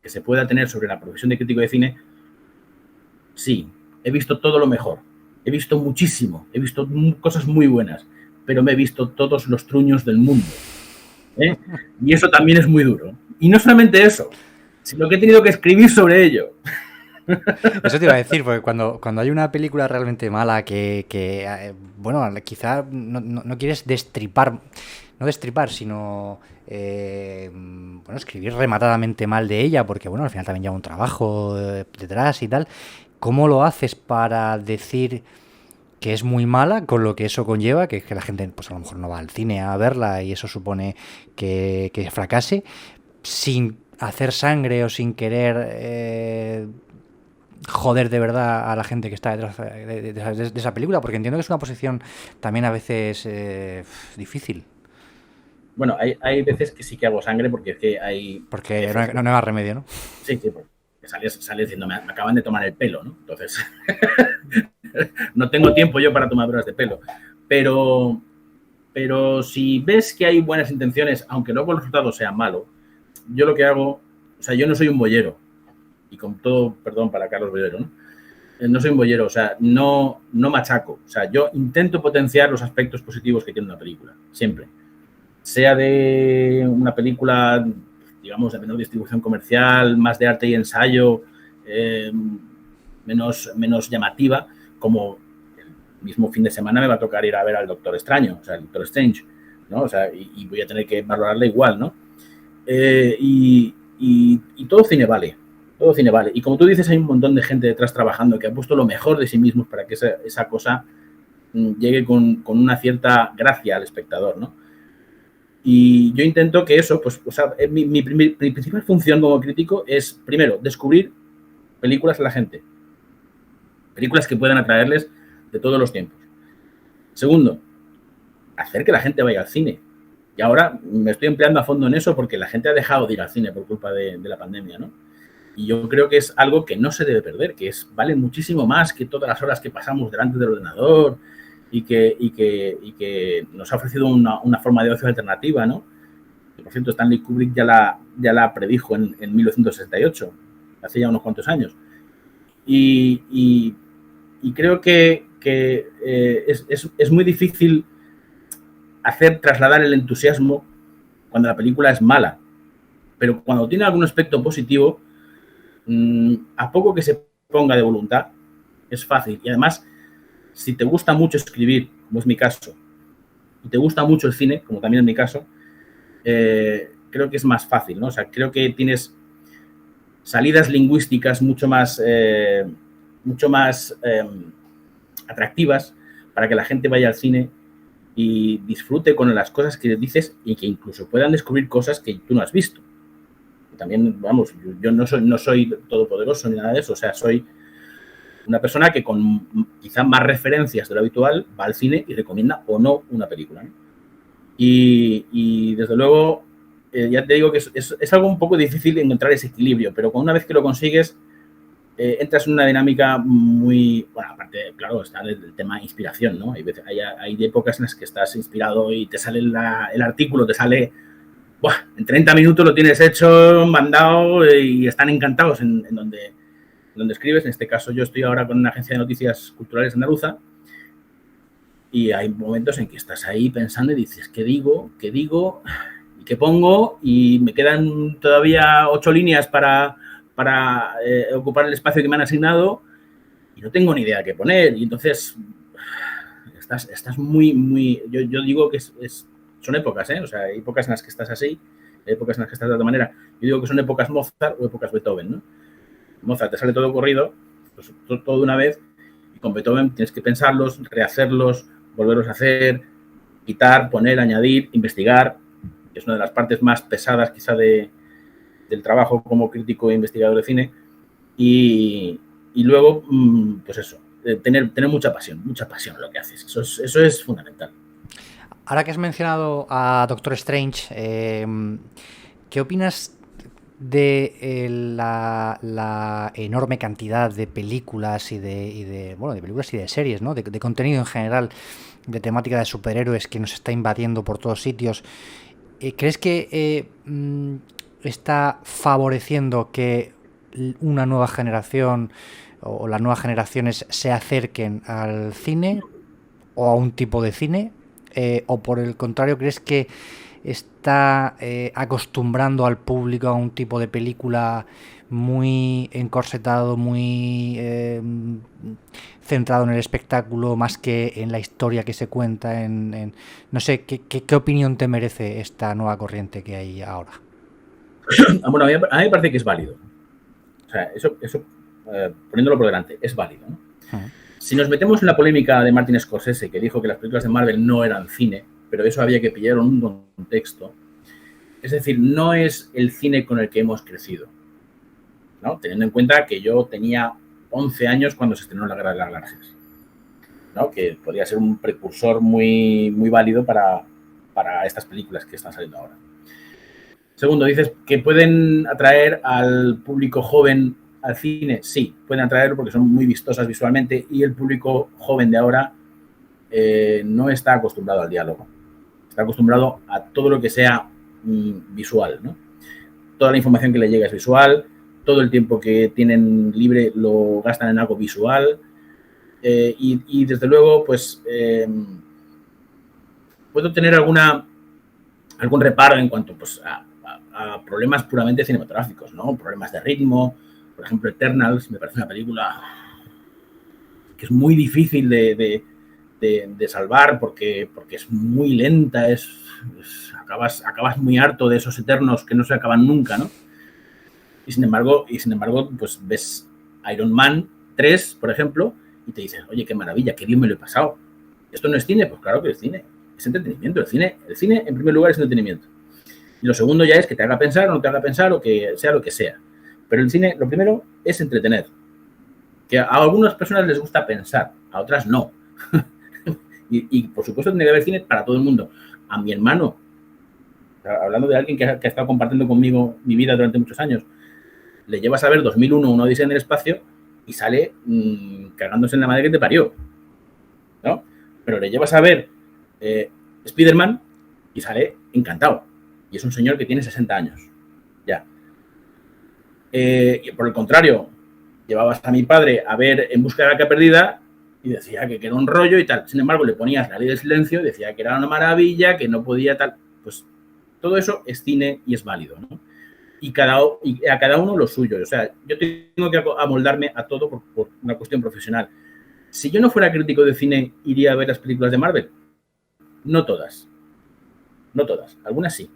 se pueda tener sobre la profesión de crítico de cine, sí, he visto todo lo mejor. He visto muchísimo. He visto cosas muy buenas. Pero me he visto todos los truños del mundo. Y eso también es muy duro. Y no solamente eso, sino que he tenido que escribir sobre ello. Eso te iba a decir, porque cuando hay una película realmente mala bueno, quizá no quieres destripar, no destripar, sino bueno, escribir rematadamente mal de ella, porque bueno, al final también lleva un trabajo detrás y tal. ¿Cómo lo haces para decir que es muy mala, con lo que eso conlleva, que es que la gente pues a lo mejor no va al cine a verla y eso supone que fracase, sin hacer sangre o sin querer joder de verdad a la gente que está detrás de esa película? Porque entiendo que es una posición también a veces difícil. Bueno, hay veces que sí que hago sangre porque es que hay... Porque no hay más remedio, ¿no? Sí, porque sale diciendo, me acaban de tomar el pelo, ¿no? Entonces, no tengo tiempo yo para tomaduras de pelo. Pero si ves que hay buenas intenciones, aunque luego el resultado sea malo, yo lo que hago, o sea, yo no soy un boyero, y con todo perdón para Carlos Boyero, ¿no? No soy un boyero, o sea, no machaco. O sea, yo intento potenciar los aspectos positivos que tiene una película, siempre. Sea de una película, digamos, de menor distribución comercial, más de arte y ensayo, menos llamativa, como el mismo fin de semana me va a tocar ir a ver al Doctor Extraño, o sea, el Doctor Strange, ¿no? O sea, y voy a tener que valorarla igual, ¿no? Y todo cine vale. Todo cine vale. Y como tú dices, hay un montón de gente detrás trabajando que ha puesto lo mejor de sí mismos para que esa cosa llegue con una cierta gracia al espectador, ¿no? Y yo intento que eso, pues, o sea, mi principal función como crítico es, primero, descubrir películas a la gente. Películas que puedan atraerles de todos los tiempos. Segundo, hacer que la gente vaya al cine. Y ahora me estoy empleando a fondo en eso porque la gente ha dejado de ir al cine por culpa de la pandemia, ¿no? Y yo creo que es algo que no se debe perder, que vale muchísimo más que todas las horas que pasamos delante del ordenador y que nos ha ofrecido una forma de ocio alternativa, ¿no? Que, por cierto, Stanley Kubrick ya la predijo en 1968, hace ya unos cuantos años. Y creo que es muy difícil trasladar el entusiasmo cuando la película es mala. Pero cuando tiene algún aspecto positivo, a poco que se ponga de voluntad, es fácil. Y además, si te gusta mucho escribir, como es mi caso, y te gusta mucho el cine, como también es mi caso, creo que es más fácil, ¿no? O sea, creo que tienes salidas lingüísticas mucho más atractivas para que la gente vaya al cine y disfrute con las cosas que dices y que incluso puedan descubrir cosas que tú no has visto. También, vamos, yo no soy todopoderoso ni nada de eso, o sea, soy una persona que con quizá más referencias de lo habitual va al cine y recomienda o no una película, ¿no? Y desde luego, ya te digo que es algo un poco difícil encontrar ese equilibrio, pero una vez que lo consigues, entras en una dinámica muy... Bueno, aparte, claro, está el tema inspiración, ¿no? Hay épocas en las que estás inspirado y te sale el artículo, te sale... Buah, en 30 minutos lo tienes hecho, mandado y están encantados en donde escribes. En este caso, yo estoy ahora con una agencia de noticias culturales andaluza y hay momentos en que estás ahí pensando y dices, ¿qué digo? ¿Y qué pongo? Y me quedan todavía 8 líneas para ocupar el espacio que me han asignado y no tengo ni idea qué poner. Y entonces estás muy... Yo digo que son épocas, ¿eh? O sea, hay épocas en las que estás así, hay épocas en las que estás de otra manera. Yo digo que son épocas Mozart o épocas Beethoven, ¿no? Mozart te sale todo corrido, pues, todo de una vez, y con Beethoven tienes que pensarlos, rehacerlos, volverlos a hacer, quitar, poner, añadir, investigar. Es una de las partes más pesadas quizá del trabajo como crítico e investigador de cine. Y luego, pues eso, tener mucha pasión en lo que haces. Eso es fundamental. Ahora que has mencionado a Doctor Strange, ¿qué opinas de la enorme cantidad de películas y de películas y de series, ¿no? De contenido en general, de temática de superhéroes que nos está invadiendo por todos sitios? ¿Crees que está favoreciendo que una nueva generación o las nuevas generaciones se acerquen al cine o a un tipo de cine? ¿O por el contrario crees que está acostumbrando al público a un tipo de película muy encorsetado, muy centrado en el espectáculo más que en la historia que se cuenta. No sé, ¿qué opinión te merece esta nueva corriente que hay ahora? Bueno, a mí me parece que es válido. O sea, eso poniéndolo por delante, es válido, ¿no? Si nos metemos en la polémica de Martin Scorsese, que dijo que las películas de Marvel no eran cine, pero eso había que pillar un contexto. Es decir, no es el cine con el que hemos crecido, ¿no? Teniendo en cuenta que yo tenía 11 años cuando se estrenó La Guerra de las Galaxias, ¿no? Que podría ser un precursor muy, muy válido para estas películas que están saliendo ahora. Segundo, dices que pueden atraer al público joven al cine. Sí, pueden atraerlo porque son muy vistosas visualmente y el público joven de ahora no está acostumbrado al diálogo. Está acostumbrado a todo lo que sea visual, ¿no? Toda la información que le llega es visual, todo el tiempo que tienen libre lo gastan en algo visual y desde luego, pues, puedo tener algún reparo en cuanto pues, a problemas puramente cinematográficos, ¿no? Problemas de ritmo. Por ejemplo, Eternals me parece una película que es muy difícil de salvar porque es muy lenta, acabas muy harto de esos eternos que no se acaban nunca, ¿no? Y sin embargo, pues ves Iron Man 3, por ejemplo, y te dices, oye, qué maravilla, qué bien me lo he pasado. ¿Esto no es cine? Pues claro que es cine. Es entretenimiento. El cine, en primer lugar, es entretenimiento. Y lo segundo ya es que te haga pensar o no te haga pensar o que sea lo que sea. Pero el cine, lo primero, es entretener. Que a algunas personas les gusta pensar, a otras no. y por supuesto tiene que haber cine para todo el mundo. A mi hermano, hablando de alguien que ha estado compartiendo conmigo mi vida durante muchos años, le llevas a ver 2001, una odisea en el espacio y sale cagándose en la madre que te parió, ¿no? Pero le llevas a ver Spider-Man y sale encantado. Y es un señor que tiene 60 años. Ya. Y por el contrario, llevabas a mi padre a ver En busca de la arca perdida y decía que era un rollo y tal. Sin embargo, le ponías La ley del silencio y decía que era una maravilla, que no podía tal. Pues todo eso es cine y es válido, ¿no? Y a cada uno lo suyo. O sea, yo tengo que amoldarme a todo por una cuestión profesional. Si yo no fuera crítico de cine, ¿iría a ver las películas de Marvel? No todas. No todas. Algunas sí.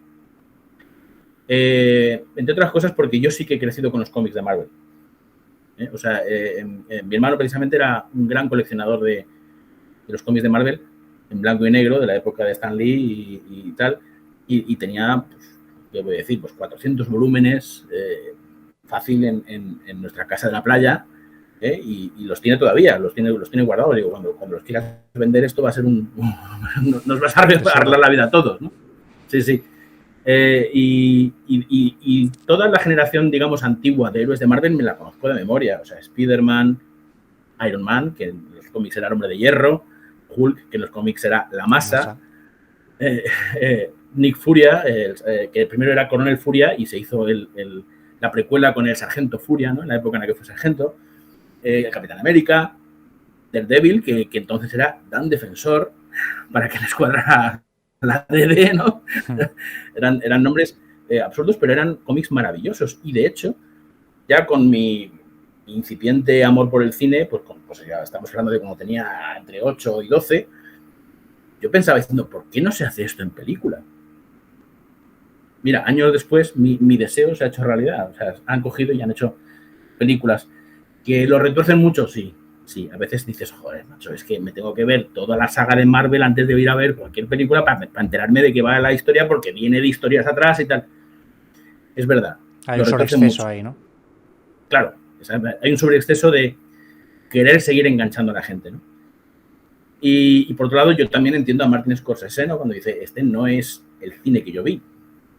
Entre otras cosas porque yo sí que he crecido con los cómics de Marvel. O sea, mi hermano precisamente era un gran coleccionador de los cómics de Marvel en blanco y negro de la época de Stan Lee y tal, y tenía, pues, ¿qué voy a decir? Pues 400 volúmenes fácil en nuestra casa de la playa, y los tiene todavía, los tiene guardados. Digo, cuando los quieras vender, esto va a ser nos vas a arreglar la vida a todos, ¿no? Sí, sí. Y toda la generación, digamos, antigua de héroes de Marvel me la conozco de memoria. O sea, Spider-Man, Iron Man, que en los cómics era el Hombre de Hierro, Hulk, que en los cómics era la Masa, Nick Furia, que primero era Coronel Furia y se hizo la precuela con el Sargento Furia, ¿no? En la época en la que fue sargento, el Capitán América, Daredevil, que entonces era Dan Defensor, para que les cuadrara la DD, ¿no? Eran nombres absurdos, pero eran cómics maravillosos. Y de hecho, ya con mi incipiente amor por el cine, pues ya estamos hablando de cuando tenía entre 8 y 12, yo pensaba diciendo, ¿por qué no se hace esto en película? Mira, años después mi deseo se ha hecho realidad. O sea, han cogido y han hecho películas que lo retuercen mucho, sí. Sí, a veces dices, joder, macho, es que me tengo que ver toda la saga de Marvel antes de ir a ver cualquier película para enterarme de qué va la historia, porque viene de historias atrás y tal. Es verdad. Hay un sobreexceso ahí, ¿no? Claro, hay un sobreexceso de querer seguir enganchando a la gente, ¿no? Y por otro lado, yo también entiendo a Martin Scorsese, ¿no? Cuando dice, este no es el cine que yo vi,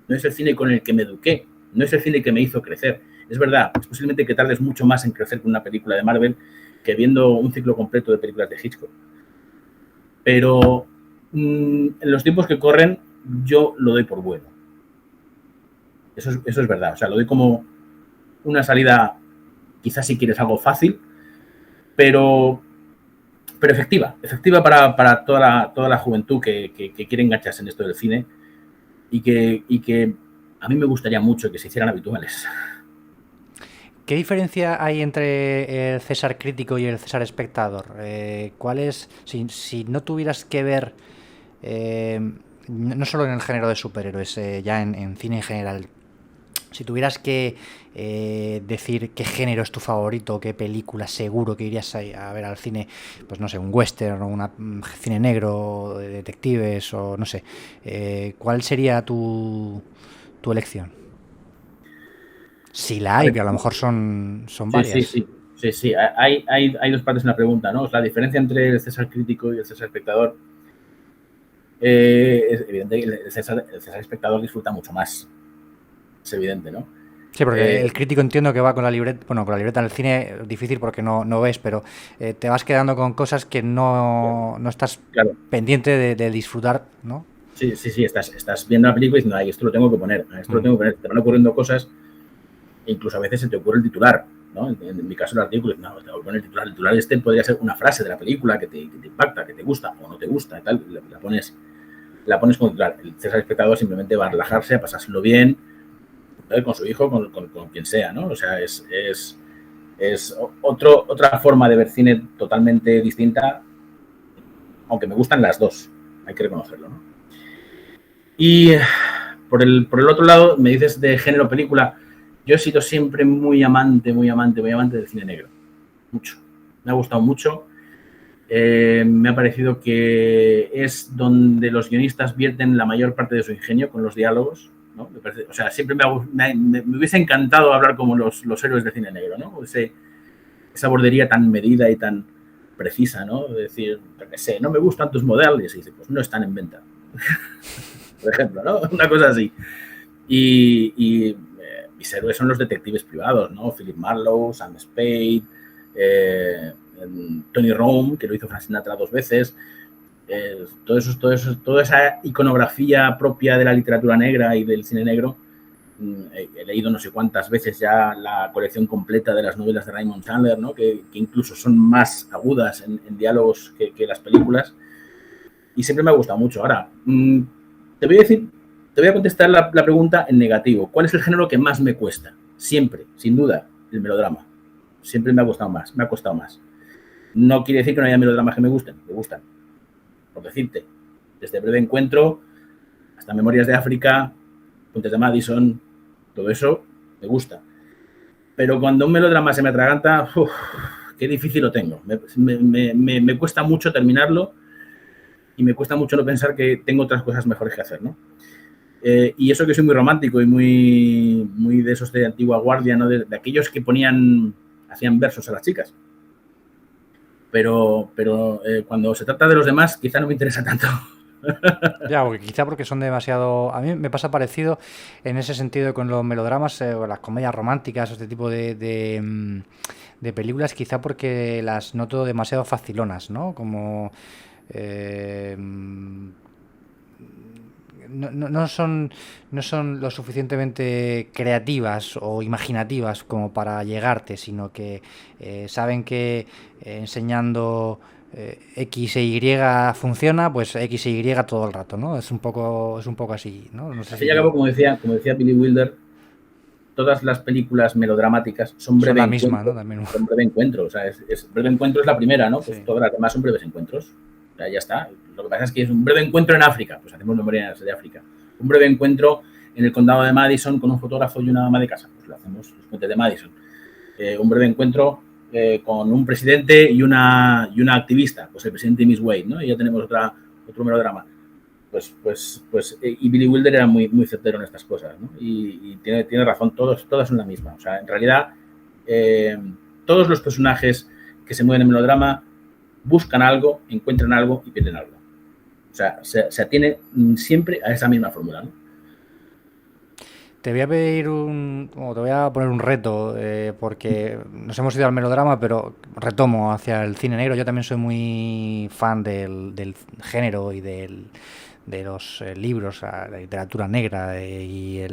no es el cine con el que me eduqué, no es el cine que me hizo crecer. Es verdad, es posiblemente que tardes mucho más en crecer con una película de Marvel que viendo un ciclo completo de películas de Hitchcock. Pero en los tiempos que corren, yo lo doy por bueno. Eso es verdad. O sea, lo doy como una salida, quizás si quieres algo fácil, pero efectiva para toda la juventud que quiere engancharse en esto del cine. y que a mí me gustaría mucho que se hicieran habituales. ¿Qué diferencia hay entre el César crítico y el César espectador? ¿Cuál es, si no tuvieras que ver, no solo en el género de superhéroes, ya en cine en general, si tuvieras que decir qué género es tu favorito, qué película seguro que irías a ver al cine, pues no sé, un western o un cine negro de detectives o no sé, ¿cuál sería tu elección? Si la A hay, ver, que a lo mejor son sí, sí, varias. sí. Sí, sí. Hay dos partes en la pregunta, ¿no? La diferencia entre el César crítico y el César espectador. Es evidente que el César espectador disfruta mucho más. Es evidente, ¿no? Sí, porque Eh, el crítico entiendo que va con la libreta, bueno, con la libreta en el cine difícil porque no ves, pero te vas quedando con cosas que no estás claro, pendiente de disfrutar, ¿no? sí, sí, sí. Estás viendo la película y diciendo, ay, esto lo tengo que poner, esto lo Mm. tengo que poner. Te van ocurriendo cosas e incluso a veces se te ocurre el titular, ¿no? En mi caso el artículo, no, te voy a poner el titular. El titular este podría ser una frase de la película que te impacta, que te gusta o no te gusta, y tal, la pones como titular. El César espectador simplemente va a relajarse, a pasárselo bien, ¿no? Con su hijo, con quien sea, ¿no? O sea, es otra forma de ver cine totalmente distinta, aunque me gustan las dos, hay que reconocerlo, ¿no? Y por el otro lado, me dices de género película, yo he sido siempre muy amante del cine negro, mucho, me ha gustado mucho. Me ha parecido que es donde los guionistas vierten la mayor parte de su ingenio con los diálogos, ¿no? Me parece, o sea, siempre me hubiese encantado hablar como los héroes de cine negro, ¿no? Esa bordería tan medida y tan precisa, ¿no? De decir, yo qué sé, no me gustan tus modelos, y dice, pues no están en venta. Por ejemplo, ¿no? Una cosa así. Y mis héroes son los detectives privados, ¿no? Philip Marlowe, Sam Spade, Tony Rome, que lo hizo Frank Sinatra 2 veces. Toda esa iconografía propia de la literatura negra y del cine negro. He leído no sé cuántas veces ya la colección completa de las novelas de Raymond Chandler, ¿no? que incluso son más agudas en diálogos que las películas. Y siempre me ha gustado mucho. Ahora, te voy a contestar la pregunta en negativo. ¿Cuál es el género que más me cuesta? Siempre, sin duda, el melodrama. Siempre me ha costado más. No quiere decir que no haya melodramas que me gustan. Por decirte, desde Breve Encuentro hasta Memorias de África, Puentes de Madison, todo eso me gusta. Pero cuando un melodrama se me atraganta, qué difícil lo tengo. Me cuesta mucho terminarlo y me cuesta mucho no pensar que tengo otras cosas mejores que hacer, ¿no? Y eso que soy muy romántico y muy de esos de antigua guardia, ¿no? De aquellos que hacían versos a las chicas. Pero cuando se trata de los demás, quizá no me interesa tanto. Ya, porque son demasiado... A mí me pasa parecido en ese sentido con los melodramas o las comedias románticas, este tipo de películas, quizá porque las noto demasiado facilonas, ¿no? Como... no son lo suficientemente creativas o imaginativas como para llegarte, sino que saben que enseñando X e Y funciona, pues X e Y todo el rato, ¿no? Es un poco así, ¿no? No sé Al fin y si al cabo, como decía Billy Wilder, todas las películas melodramáticas son son breve la misma, ¿no? encuentro. También. Son breve encuentro. O sea, breve encuentro es la primera, ¿no? Pues Sí. todas las demás son breves encuentros. O sea, ya está. Lo que pasa es que es un breve encuentro en África. Pues hacemos Memorias de África. Un breve encuentro en el condado de Madison con un fotógrafo y una ama de casa. Pues lo hacemos Los Puentes de Madison. Un breve encuentro con un presidente y una activista. Pues el presidente y Miss Wade, ¿no? Y ya tenemos otro melodrama. Y Billy Wilder era muy, muy certero en estas cosas, ¿no? Y tiene razón, todas son la misma. O sea, en realidad, todos los personajes que se mueven en melodrama buscan algo, encuentran algo y pierden algo. O sea, se atiene siempre a esa misma fórmula, ¿no? Te voy a pedir te voy a poner un reto, porque nos hemos ido al melodrama, pero retomo hacia el cine negro. Yo también soy muy fan del género y de los libros, la literatura negra y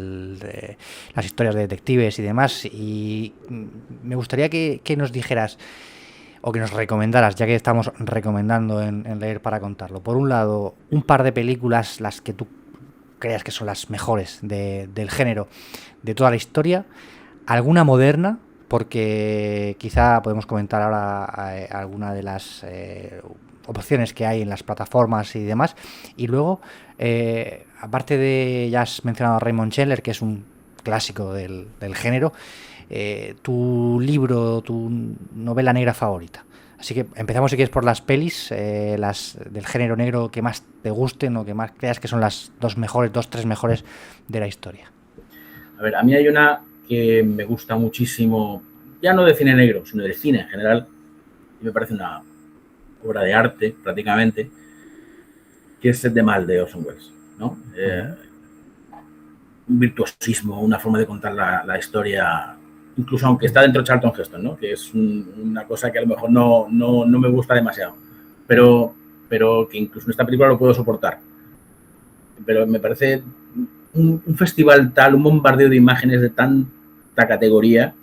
las historias de detectives y demás. Y me gustaría que nos dijeras o que nos recomendaras, ya que estamos recomendando en Leer para Contarlo. Por un lado, un par de películas las que tú creas que son las mejores del género de toda la historia, alguna moderna, porque quizá podemos comentar ahora alguna de las opciones que hay en las plataformas y demás, y luego, aparte de, ya has mencionado a Raymond Chandler, que es un clásico del género, tu libro, tu novela negra favorita. Así que empezamos, si quieres, por las pelis, las del género negro que más te gusten o que más creas que son las dos, tres mejores de la historia. A ver, a mí hay una que me gusta muchísimo, ya no de cine negro, sino de cine en general, y me parece una obra de arte, prácticamente, que es el de Mal, de Orson Welles, ¿no? Un virtuosismo, una forma de contar la historia, incluso aunque está dentro de Charlton Heston, ¿no? Que es una cosa que a lo mejor no me gusta demasiado, pero que incluso en esta película lo puedo soportar. Pero me parece un festival tal, un bombardeo de imágenes de tanta categoría,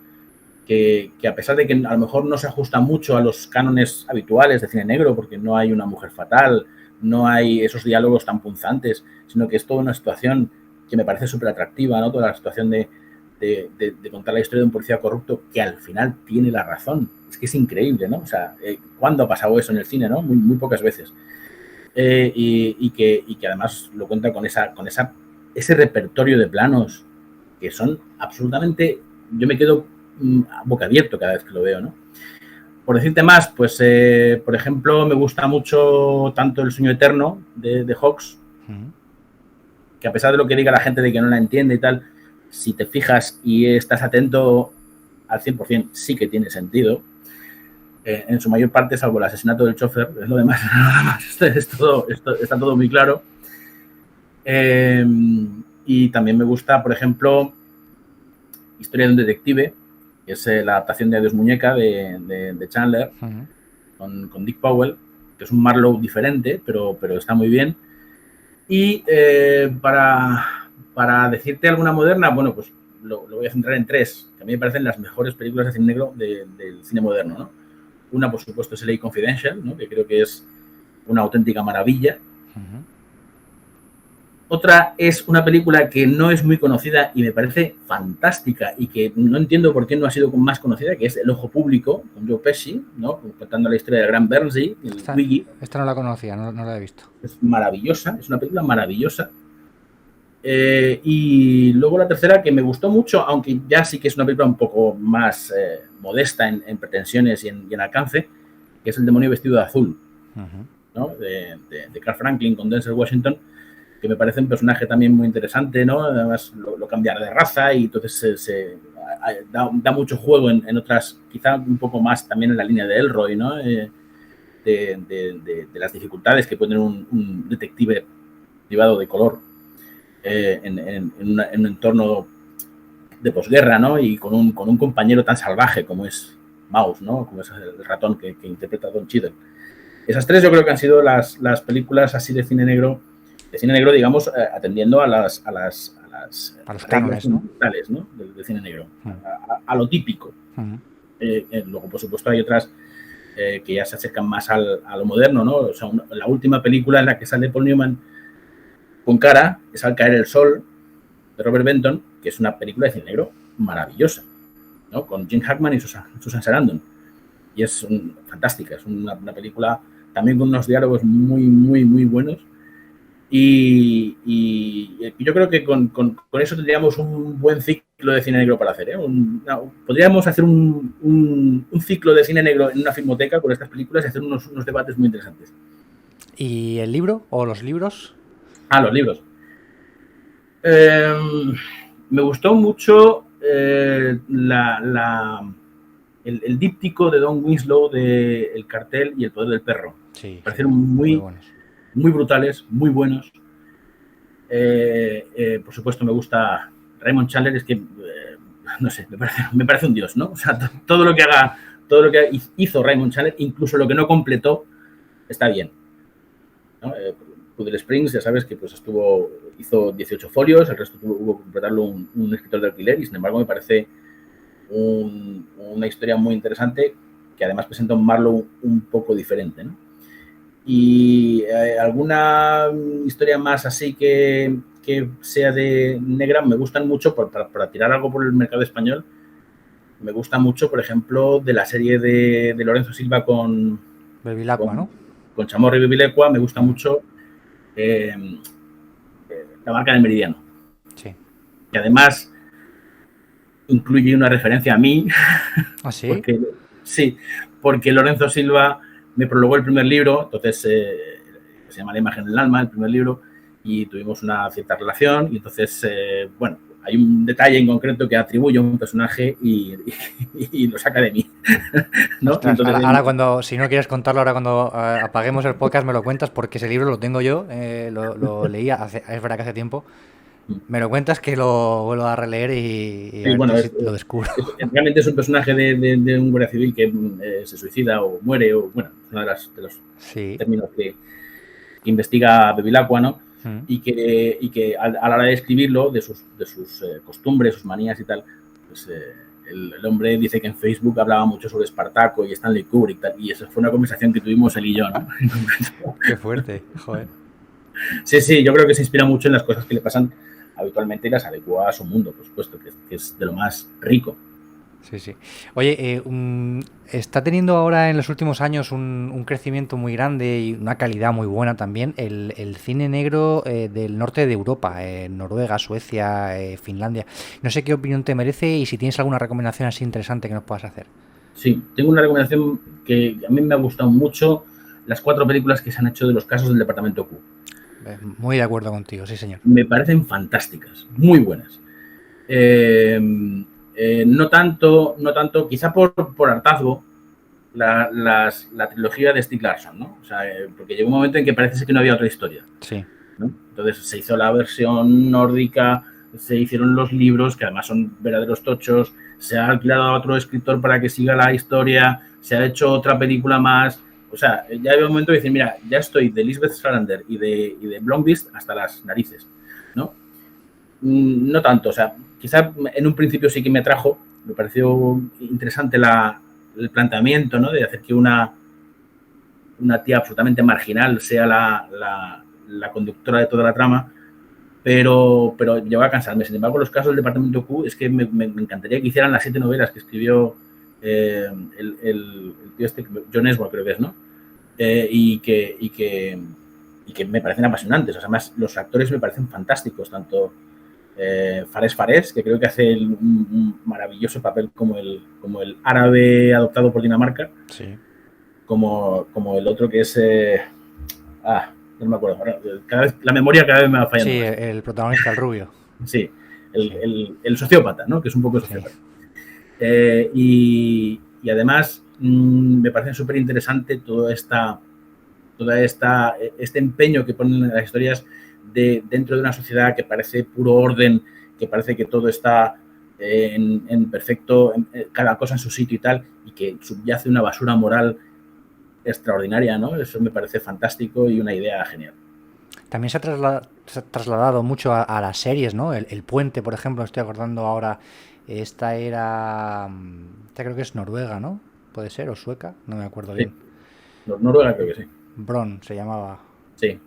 que a pesar de que a lo mejor no se ajusta mucho a los cánones habituales de cine negro, porque no hay una mujer fatal, no hay esos diálogos tan punzantes, sino que es toda una situación que me parece súper atractiva, ¿no? Toda la situación de contar la historia de un policía corrupto que al final tiene la razón. Es que es increíble, ¿no? O sea, ¿cuándo ha pasado eso en el cine, no? Muy pocas veces. Y que además lo cuenta con ese repertorio de planos que son absolutamente... Yo me quedo boca abierto cada vez que lo veo, ¿no? Por decirte más, pues, por ejemplo, me gusta mucho tanto El sueño eterno de Hawks, que a pesar de lo que diga la gente de que no la entiende y tal, si te fijas y estás atento al 100%, sí que tiene sentido. En su mayor parte, salvo el asesinato del chofer, es lo demás, nada más. Está todo muy claro. Y también me gusta, por ejemplo, Historia de un detective, que es la adaptación de Adiós Muñeca de Chandler, con Dick Powell, que es un Marlowe diferente, pero está muy bien. Y para decirte alguna moderna, bueno, pues lo voy a centrar en tres, que a mí me parecen las mejores películas de cine negro del cine moderno, ¿no? Una, por supuesto, es LA Confidential, ¿no? Que creo que es una auténtica maravilla. Otra es una película que no es muy conocida y me parece fantástica y que no entiendo por qué no ha sido más conocida, que es El ojo público, con Joe Pesci, ¿no? Contando la historia de Grant Bernstein, el Wiggy. Esta no la conocía, no la he visto. Es maravillosa, es una película maravillosa. Y luego la tercera, que me gustó mucho, aunque ya sí que es una película un poco más modesta en pretensiones y en alcance, que es El demonio vestido de azul, ¿no? de Carl Franklin con Denzel Washington, que me parece un personaje también muy interesante, ¿no? Además lo cambiar de raza y entonces da mucho juego en otras, quizá un poco más también en la línea de Elroy, ¿no? De las dificultades que puede tener un detective privado de color en un entorno de posguerra, ¿no? Y con un compañero tan salvaje como es Mouse, ¿no? Como es el ratón que interpreta Don Cheadle. Esas tres yo creo que han sido las películas así de cine negro, digamos, atendiendo a los cánones, ¿no? Del cine negro, a lo típico. Luego, por supuesto, hay otras que ya se acercan más a lo moderno, ¿no? O sea, la última película en la que sale Paul Newman con cara es Al caer el sol, de Robert Benton, que es una película de cine negro maravillosa, ¿no? Con Gene Hackman y Susan Sarandon. Y es fantástica, es una película también con unos diálogos muy, muy, muy buenos. Y yo creo que con eso tendríamos un buen ciclo de cine negro para hacer, ¿eh? Podríamos hacer un ciclo de cine negro en una filmoteca con estas películas y hacer unos debates muy interesantes. ¿Y el libro o los libros? Los libros. Me gustó mucho el díptico de Don Winslow de El cartel y el poder del perro. Sí, me parecieron muy brutales, muy buenos. Por supuesto me gusta Raymond Chandler, es que no sé, me parece un dios, ¿no? O sea, todo lo que hizo Raymond Chandler, incluso lo que no completó, está bien, ¿no? Pudel Springs, ya sabes que pues hizo 18 folios, el resto hubo que completarlo un escritor de alquiler, y sin embargo me parece una historia muy interesante que además presenta un Marlowe un poco diferente, ¿no? Y alguna historia más así que que sea de negra me gustan mucho, para tirar algo por el mercado español, me gusta mucho, por ejemplo, de la serie de Lorenzo Silva con Bevilacqua, ¿no? Con Chamorro y Bevilacqua, me gusta mucho La marca del meridiano. Sí. Que además incluye una referencia a mí. ¿Ah, sí? Porque Lorenzo Silva me prologó el primer libro, entonces se llama La imagen del alma, el primer libro, y tuvimos una cierta relación, y entonces, bueno, hay un detalle en concreto que atribuye a un personaje y lo saca de mí, ¿no? Ostras, Entonces, ahora si no quieres contarlo, ahora cuando apaguemos el podcast me lo cuentas, porque ese libro lo tengo yo, lo leí es verdad que hace tiempo. Me lo cuentas que lo vuelvo a releer y a ver bueno, si lo descubro. Realmente es un personaje de un guardia civil que se suicida o muere, o bueno, es uno de los términos que investiga Bevilacqua, ¿no? Y que a la hora de escribirlo, de sus costumbres, sus manías y tal, pues el hombre dice que en Facebook hablaba mucho sobre Espartaco y Stanley Kubrick y tal, y esa fue una conversación que tuvimos él y yo, ¿no? Qué fuerte, joder. Sí, yo creo que se inspira mucho en las cosas que le pasan habitualmente y las adecua a su mundo, por supuesto, que es de lo más rico. Sí. Oye, está teniendo ahora en los últimos años un crecimiento muy grande y una calidad muy buena también el cine negro del norte de Europa, Noruega, Suecia, Finlandia. No sé qué opinión te merece y si tienes alguna recomendación así interesante que nos puedas hacer. Sí, tengo una recomendación que a mí me ha gustado mucho, las 4 películas que se han hecho de los casos del Departamento Q. Muy de acuerdo contigo, sí señor. Me parecen fantásticas, muy buenas. No tanto, quizá por hartazgo, la trilogía de Stieg Larsson, ¿no? O sea, porque llegó un momento en que parece que no había otra historia. Sí. ¿No? Entonces se hizo la versión nórdica, se hicieron los libros, que además son verdaderos tochos, se ha alquilado a otro escritor para que siga la historia, se ha hecho otra película más. O sea, ya había un momento de decir, mira, ya estoy de Lisbeth Salander y de Blomqvist hasta las narices, ¿no? No tanto, o sea, quizá en un principio sí que me atrajo, me pareció interesante el planteamiento, ¿no? De hacer que una tía absolutamente marginal sea la conductora de toda la trama, pero llegó a cansarme. Sin embargo, los casos del Departamento Q es que me encantaría que hicieran las 7 novelas que escribió el tío este, John Esmond, creo que es, ¿no? Y que me parecen apasionantes. O sea, además, los actores me parecen fantásticos, tanto Fares, que creo que hace un maravilloso papel como el árabe adoptado por Dinamarca, sí. Como el otro que es... no me acuerdo. La memoria cada vez me va fallando. Sí, el protagonista, el rubio. Sí, el sociópata, ¿no? Que es un poco sociópata. Sí. Y además me parece súper interesante todo este empeño que ponen en las historias dentro de una sociedad que parece puro orden, que parece que todo está en perfecto, cada cosa en su sitio y tal, y que subyace una basura moral extraordinaria, ¿no? Eso me parece fantástico y una idea genial. También se ha trasladado mucho a las series, ¿no? El Puente, por ejemplo, estoy acordando ahora. Esta creo que es noruega, ¿no? Puede ser, o sueca, no me acuerdo bien. Noruega creo que sí. Bron se llamaba. Sí.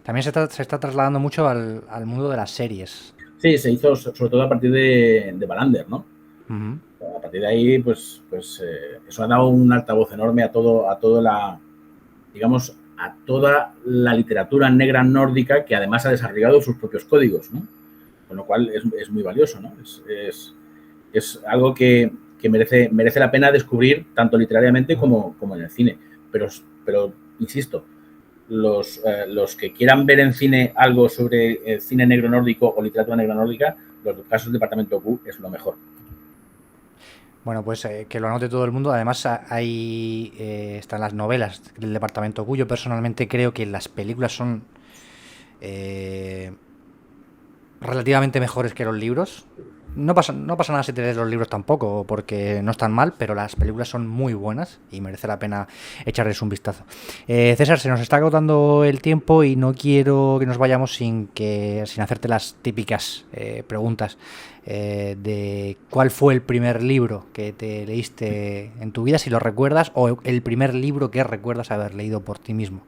También se está trasladando mucho al mundo de las series. Sí, se hizo sobre todo a partir de Wallander, ¿no? Uh-huh. A partir de ahí, pues eso ha dado un altavoz enorme a toda la literatura negra nórdica, que además ha desarrollado sus propios códigos, ¿no? Con lo cual es muy valioso, ¿no? Es algo que merece la pena descubrir tanto literariamente como en el cine. Pero insisto, los que quieran ver en cine algo sobre el cine negro nórdico o literatura negra nórdica, los casos del Departamento Q es lo mejor. Bueno, pues que lo anote todo el mundo. Además, ahí están las novelas del Departamento Q. Yo personalmente creo que las películas son relativamente mejores que los libros. No pasa nada si te lees los libros tampoco, porque no están mal, pero las películas son muy buenas y merece la pena echarles un vistazo. César, se nos está agotando el tiempo y no quiero que nos vayamos sin hacerte las típicas preguntas de cuál fue el primer libro que te leíste en tu vida, si lo recuerdas, o el primer libro que recuerdas haber leído por ti mismo.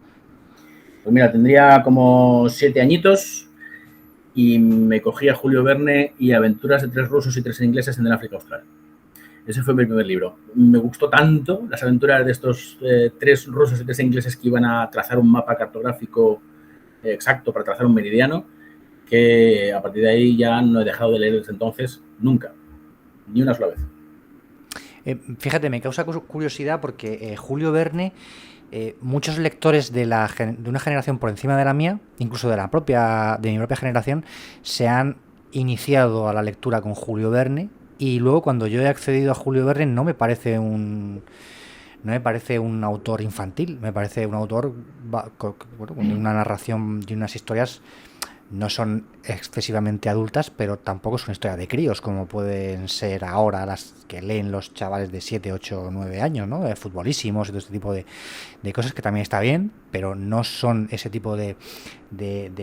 Pues mira, tendría como 7 añitos y me cogí a Julio Verne y Aventuras de 3 rusos y 3 ingleses en el África Austral. Ese fue mi primer libro. Me gustó tanto las aventuras de estos 3 rusos y 3 ingleses que iban a trazar un mapa cartográfico exacto para trazar un meridiano, que a partir de ahí ya no he dejado de leer desde entonces, nunca, ni una sola vez. Fíjate, me causa curiosidad porque Julio Verne, muchos lectores de una generación por encima de la mía, incluso de mi propia generación, se han iniciado a la lectura con Julio Verne, y luego cuando yo he accedido a Julio Verne no me parece un autor infantil, me parece un autor con una narración y unas historias. No son excesivamente adultas, pero tampoco es una historia de críos, como pueden ser ahora las que leen los chavales de 7, 8, 9 años, ¿no? Futbolísimos y todo este tipo de cosas, que también está bien, pero no son ese tipo de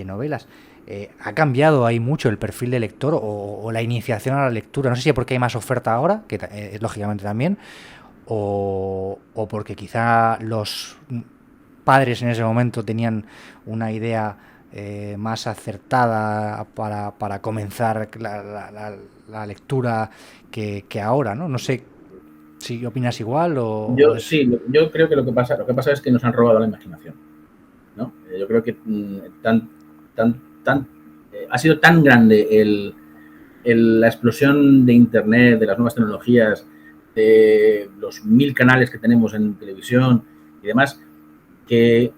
novelas. ¿Ha cambiado ahí mucho el perfil de lector o la iniciación a la lectura? No sé si es porque hay más oferta ahora, que lógicamente también, o porque quizá los padres en ese momento tenían una idea más acertada para comenzar la lectura que ahora, ¿no? No sé si opinas igual Sí, yo creo que lo que pasa es que nos han robado la imaginación, ¿no? Yo creo que ha sido tan grande la explosión de Internet, de las nuevas tecnologías, de los 1000 canales que tenemos en televisión y demás, que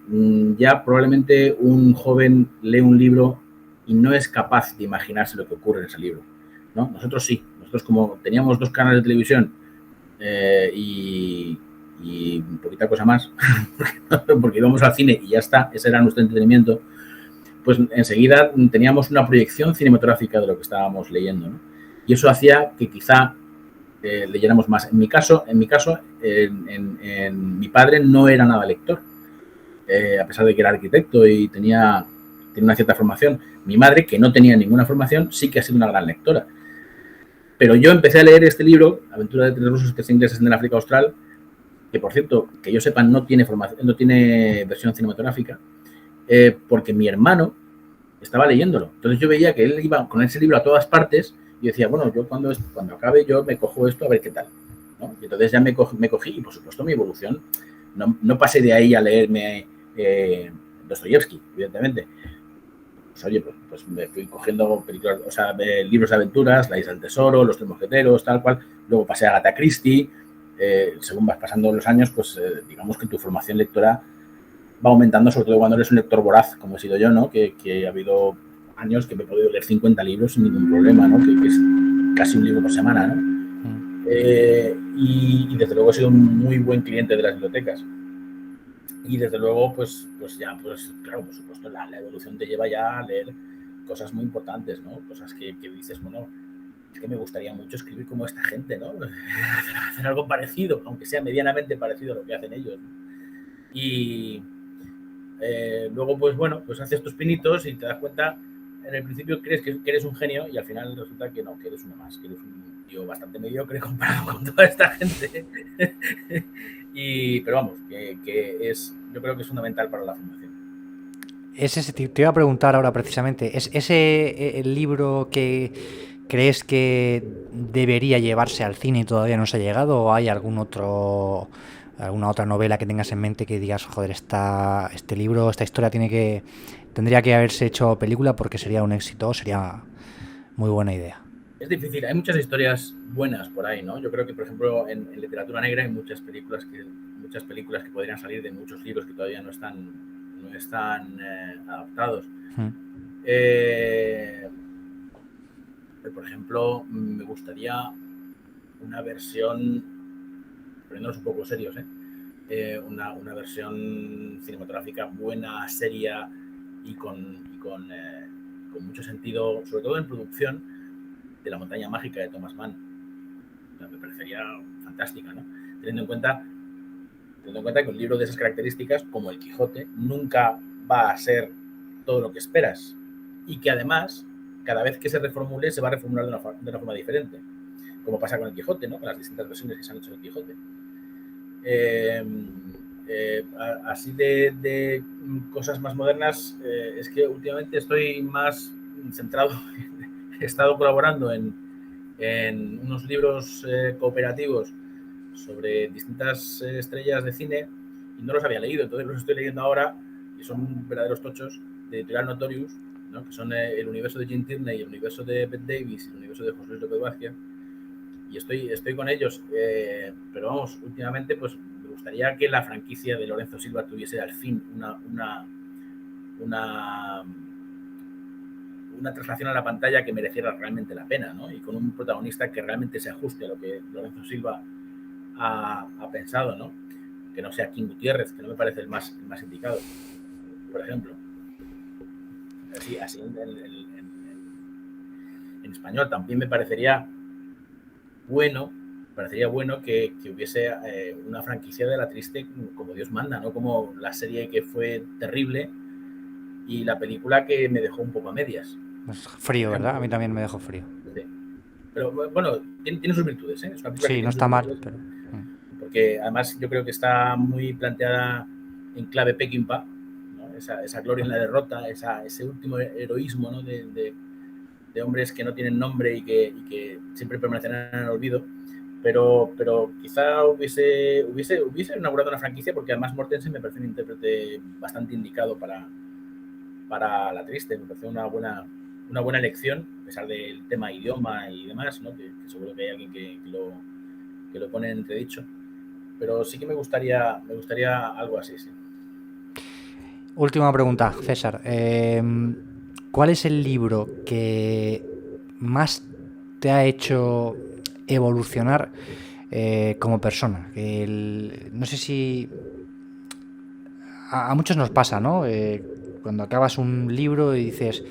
ya probablemente un joven lee un libro y no es capaz de imaginarse lo que ocurre en ese libro, ¿no? Nosotros sí, nosotros como teníamos 2 canales de televisión y poquita cosa más, porque íbamos al cine y ya está, ese era nuestro entretenimiento, pues enseguida teníamos una proyección cinematográfica de lo que estábamos leyendo, ¿no? Y eso hacía que quizá leyéramos más. En mi caso, mi padre no era nada lector, a pesar de que era arquitecto y tenía una cierta formación. Mi madre, que no tenía ninguna formación, sí que ha sido una gran lectora. Pero yo empecé a leer este libro, Aventura de 3 rusos y 3 ingleses en el África Austral, que por cierto, que yo sepa, no tiene versión cinematográfica, porque mi hermano estaba leyéndolo. Entonces yo veía que él iba con ese libro a todas partes y decía, bueno, yo cuando acabe yo me cojo esto a ver qué tal, ¿no? Y entonces ya me cogí y por supuesto mi evolución, no pasé de ahí a leerme Dostoyevsky, evidentemente. Pues oye, pues me fui cogiendo películas, o sea, libros de aventuras, La isla del tesoro, Los tres mosqueteros, tal cual. Luego pasé a Agatha Christie. Según vas pasando los años, pues digamos que tu formación lectora va aumentando, sobre todo cuando eres un lector voraz, como he sido yo, ¿no? Que ha habido años que me he podido leer 50 libros sin ningún problema, ¿no? Que es casi un libro por semana, ¿no? Y desde luego he sido un muy buen cliente de las bibliotecas. Y desde luego, pues claro, por supuesto, la evolución te lleva ya a leer cosas muy importantes, ¿no? Cosas que dices, bueno, es que me gustaría mucho escribir como esta gente, ¿no? Hacer algo parecido, aunque sea medianamente parecido a lo que hacen ellos, ¿no? Y luego, pues bueno, pues haces tus pinitos y te das cuenta, en el principio crees que eres un genio y al final resulta que no, que eres uno más, que eres un tío bastante mediocre comparado con toda esta gente. Pero vamos, yo creo que es fundamental para la formación. Te iba a preguntar ahora precisamente, ¿es ese el libro que crees que debería llevarse al cine y todavía no se ha llegado, o hay alguna otra novela que tengas en mente que digas, joder, este libro, esta historia tendría que haberse hecho película porque sería un éxito, sería muy buena idea? Es difícil, hay muchas historias buenas por ahí, ¿no? Yo creo que, por ejemplo, en literatura negra hay muchas películas que podrían salir de muchos libros que todavía no están adaptados. Por ejemplo, me gustaría una versión, poniéndonos un poco serios, una versión cinematográfica buena, seria y con mucho sentido, sobre todo en producción, de La montaña mágica de Thomas Mann. Me parecería fantástica, ¿no? Teniendo en cuenta que un libro de esas características, como El Quijote, nunca va a ser todo lo que esperas y que además, cada vez que se reformule, se va a reformular de una forma diferente, como pasa con El Quijote, ¿no? Con las distintas versiones que se han hecho del Quijote. Así de cosas más modernas, es que últimamente estoy más centrado, he estado colaborando en unos libros cooperativos sobre distintas estrellas de cine y no los había leído, entonces los estoy leyendo ahora y son verdaderos tochos, de editorial Notorious, ¿no? Que son el universo de Jim Tierney, el universo de Bette Davis y el universo de José Luis López Vázquez, y estoy con ellos, pero vamos, últimamente pues me gustaría que la franquicia de Lorenzo Silva tuviese al fin una traslación a la pantalla que mereciera realmente la pena, ¿no? Y con un protagonista que realmente se ajuste a lo que Lorenzo Silva ha pensado, ¿no? Que no sea King Gutiérrez, que no me parece el más indicado, por ejemplo. Así en español también me parecería bueno que hubiese una franquicia de La Triste como Dios manda, no como la serie que fue terrible y la película que me dejó un poco a medias. Es frío, ¿verdad? A mí también me dejó frío. Sí. Pero bueno, tiene sus virtudes, ¿eh? Es una película que Sí, no tiene sus está mal, virtudes, pero... porque además yo creo que está muy planteada en clave Peckinpah, ¿no? Esa gloria en la derrota, ese último heroísmo, ¿no? de hombres que no tienen nombre y que siempre permanecerán en el olvido. Pero quizá hubiese inaugurado una franquicia, porque además Mortensen me parece un intérprete bastante indicado para La Triste. Me parece una buena elección, a pesar del tema idioma y demás, ¿no? que seguro que hay alguien que lo pone en entredicho. Pero sí que me gustaría algo así, sí. Última pregunta, César. ¿Cuál es el libro que más te ha hecho evolucionar como persona? No sé si a muchos nos pasa, ¿no? Cuando acabas un libro y dices,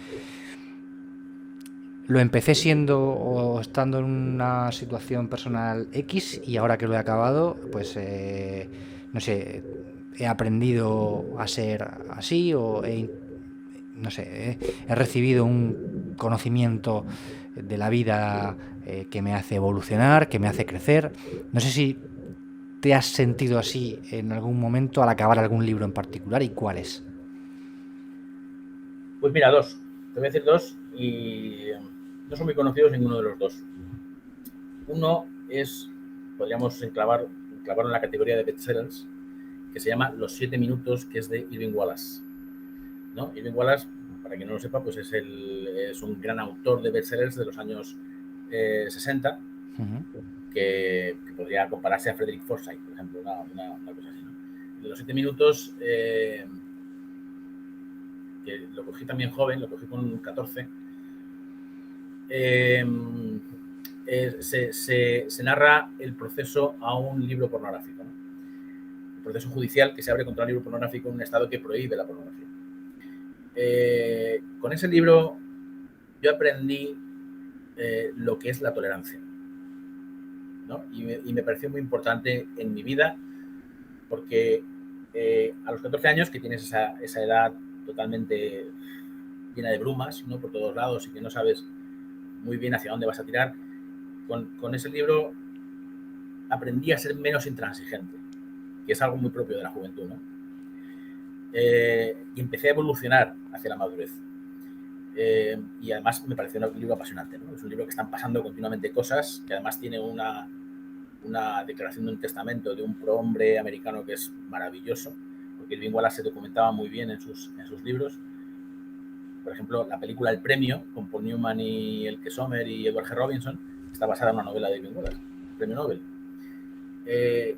lo empecé siendo o estando en una situación personal X y ahora que lo he acabado, pues no sé, he aprendido a ser así o no sé, he recibido un conocimiento de la vida que me hace evolucionar, que me hace crecer. No sé si te has sentido así en algún momento al acabar algún libro en particular y cuáles. Pues mira, dos. Te voy a decir dos y no son muy conocidos ninguno de los dos. Uno podríamos enclavarlo en la categoría de bestsellers, que se llama Los 7 minutos, que es de Irving Wallace, ¿no? Irving Wallace, para quien no lo sepa, pues es un gran autor de bestsellers de los años 60, que podría compararse a Frederick Forsyth, por ejemplo, una cosa así, ¿no? De Los 7 minutos, que lo cogí también joven, lo cogí con 14, se narra el proceso a un libro pornográfico, ¿no? El proceso judicial que se abre contra un libro pornográfico en un estado que prohíbe la pornografía. Con ese libro yo aprendí lo que es la tolerancia, ¿no? Y me pareció muy importante en mi vida, porque a los 14 años, que tienes esa edad totalmente llena de brumas, ¿no? Por todos lados, y que no sabes muy bien hacia dónde vas a tirar, con ese libro aprendí a ser menos intransigente, que es algo muy propio de la juventud, ¿no? Y empecé a evolucionar hacia la madurez. Y además me pareció un libro apasionante, ¿no? Es un libro que están pasando continuamente cosas, que además tiene una declaración de un testamento de un prohombre americano que es maravilloso, porque Irving Wallace se documentaba muy bien en sus libros. Por ejemplo, la película El Premio, con Paul Newman y Elke Sommer y Edward G. Robinson, está basada en una novela de Irving Wallace, el Premio Nobel.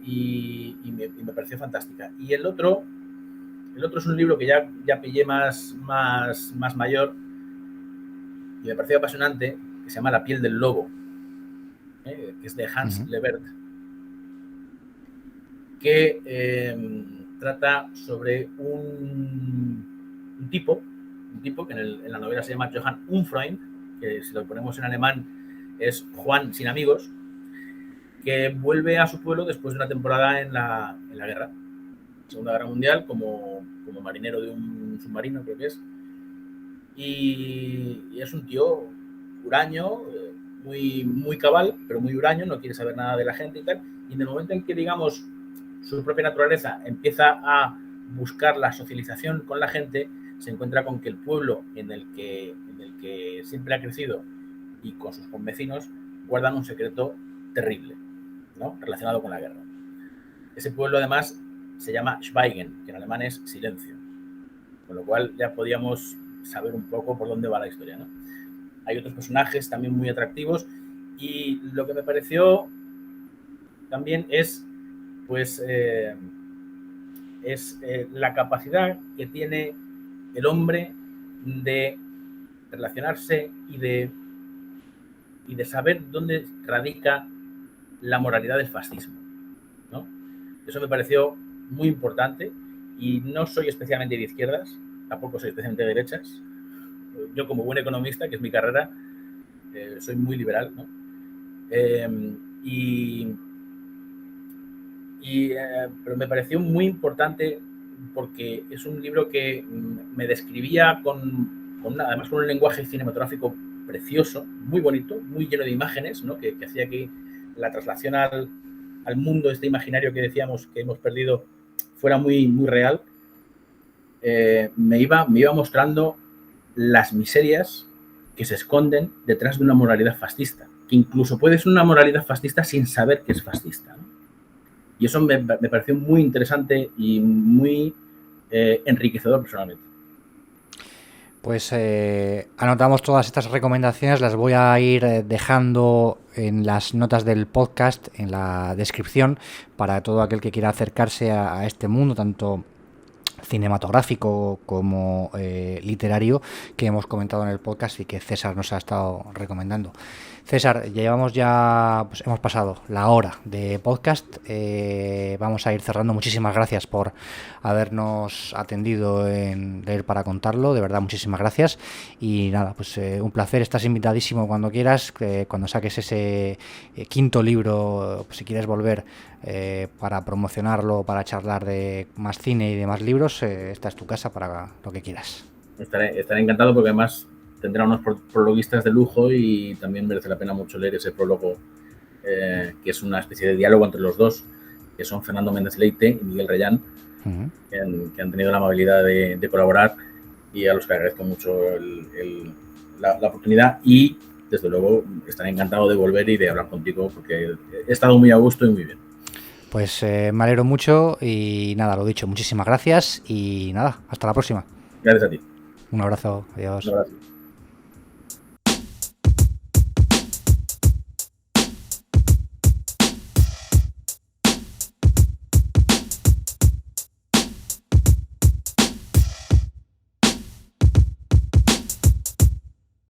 Y me pareció fantástica. Y el otro es un libro que ya pillé más mayor y me pareció apasionante, que se llama La piel del lobo, que es de Hans Levert, que trata sobre un tipo que en la novela se llama Johann Unfreund, que si lo ponemos en alemán es Juan sin amigos, que vuelve a su pueblo después de una temporada en la guerra, Segunda Guerra Mundial, como marinero de un submarino, creo que es. Y es un tío huraño, muy cabal, pero muy huraño, no quiere saber nada de la gente y tal. Y en el momento en que, digamos, su propia naturaleza empieza a buscar la socialización con la gente, se encuentra con que el pueblo en el que siempre ha crecido y con sus convecinos guardan un secreto terrible, ¿no?, relacionado con la guerra. Ese pueblo además se llama Schweigen, que en alemán es silencio, con lo cual ya podíamos saber un poco por dónde va la historia, ¿no? Hay otros personajes también muy atractivos y lo que me pareció también es la capacidad que tiene el hombre de relacionarse y de saber dónde radica la moralidad del fascismo, ¿no? Eso me pareció muy importante y no soy especialmente de izquierdas, tampoco soy especialmente de derechas. Yo, como buen economista, que es mi carrera, soy muy liberal, ¿no? Pero me pareció muy importante porque es un libro que me describía además con un lenguaje cinematográfico precioso, muy bonito, muy lleno de imágenes, ¿no?, que hacía que la traslación al mundo, este imaginario que decíamos que hemos perdido, fuera muy, muy real. Me iba mostrando las miserias que se esconden detrás de una moralidad fascista, que incluso puede ser una moralidad fascista sin saber que es fascista, ¿no? Y eso me pareció muy interesante y muy enriquecedor personalmente. Pues anotamos todas estas recomendaciones, las voy a ir dejando en las notas del podcast, en la descripción, para todo aquel que quiera acercarse a este mundo, tanto cinematográfico como literario, que hemos comentado en el podcast y que César nos ha estado recomendando. César, llevamos ya, pues hemos pasado la hora de podcast, vamos a ir cerrando. Muchísimas gracias por habernos atendido en Leer para Contarlo, de verdad, muchísimas gracias. Y nada, pues un placer, estás invitadísimo cuando quieras, cuando saques ese quinto libro, pues, si quieres volver para promocionarlo, para charlar de más cine y de más libros, esta es tu casa para lo que quieras. Estaré encantado, porque además tendrá unos prologuistas de lujo y también merece la pena mucho leer ese prólogo, que es una especie de diálogo entre los dos, que son Fernando Méndez Leite y Miguel Reyán, que han tenido la amabilidad de colaborar, y a los que agradezco mucho la oportunidad, y desde luego estaré encantado de volver y de hablar contigo, porque he estado muy a gusto y muy bien. Pues me alegro mucho y nada, lo dicho, muchísimas gracias y nada, hasta la próxima. Gracias a ti. Un abrazo, adiós. Un abrazo.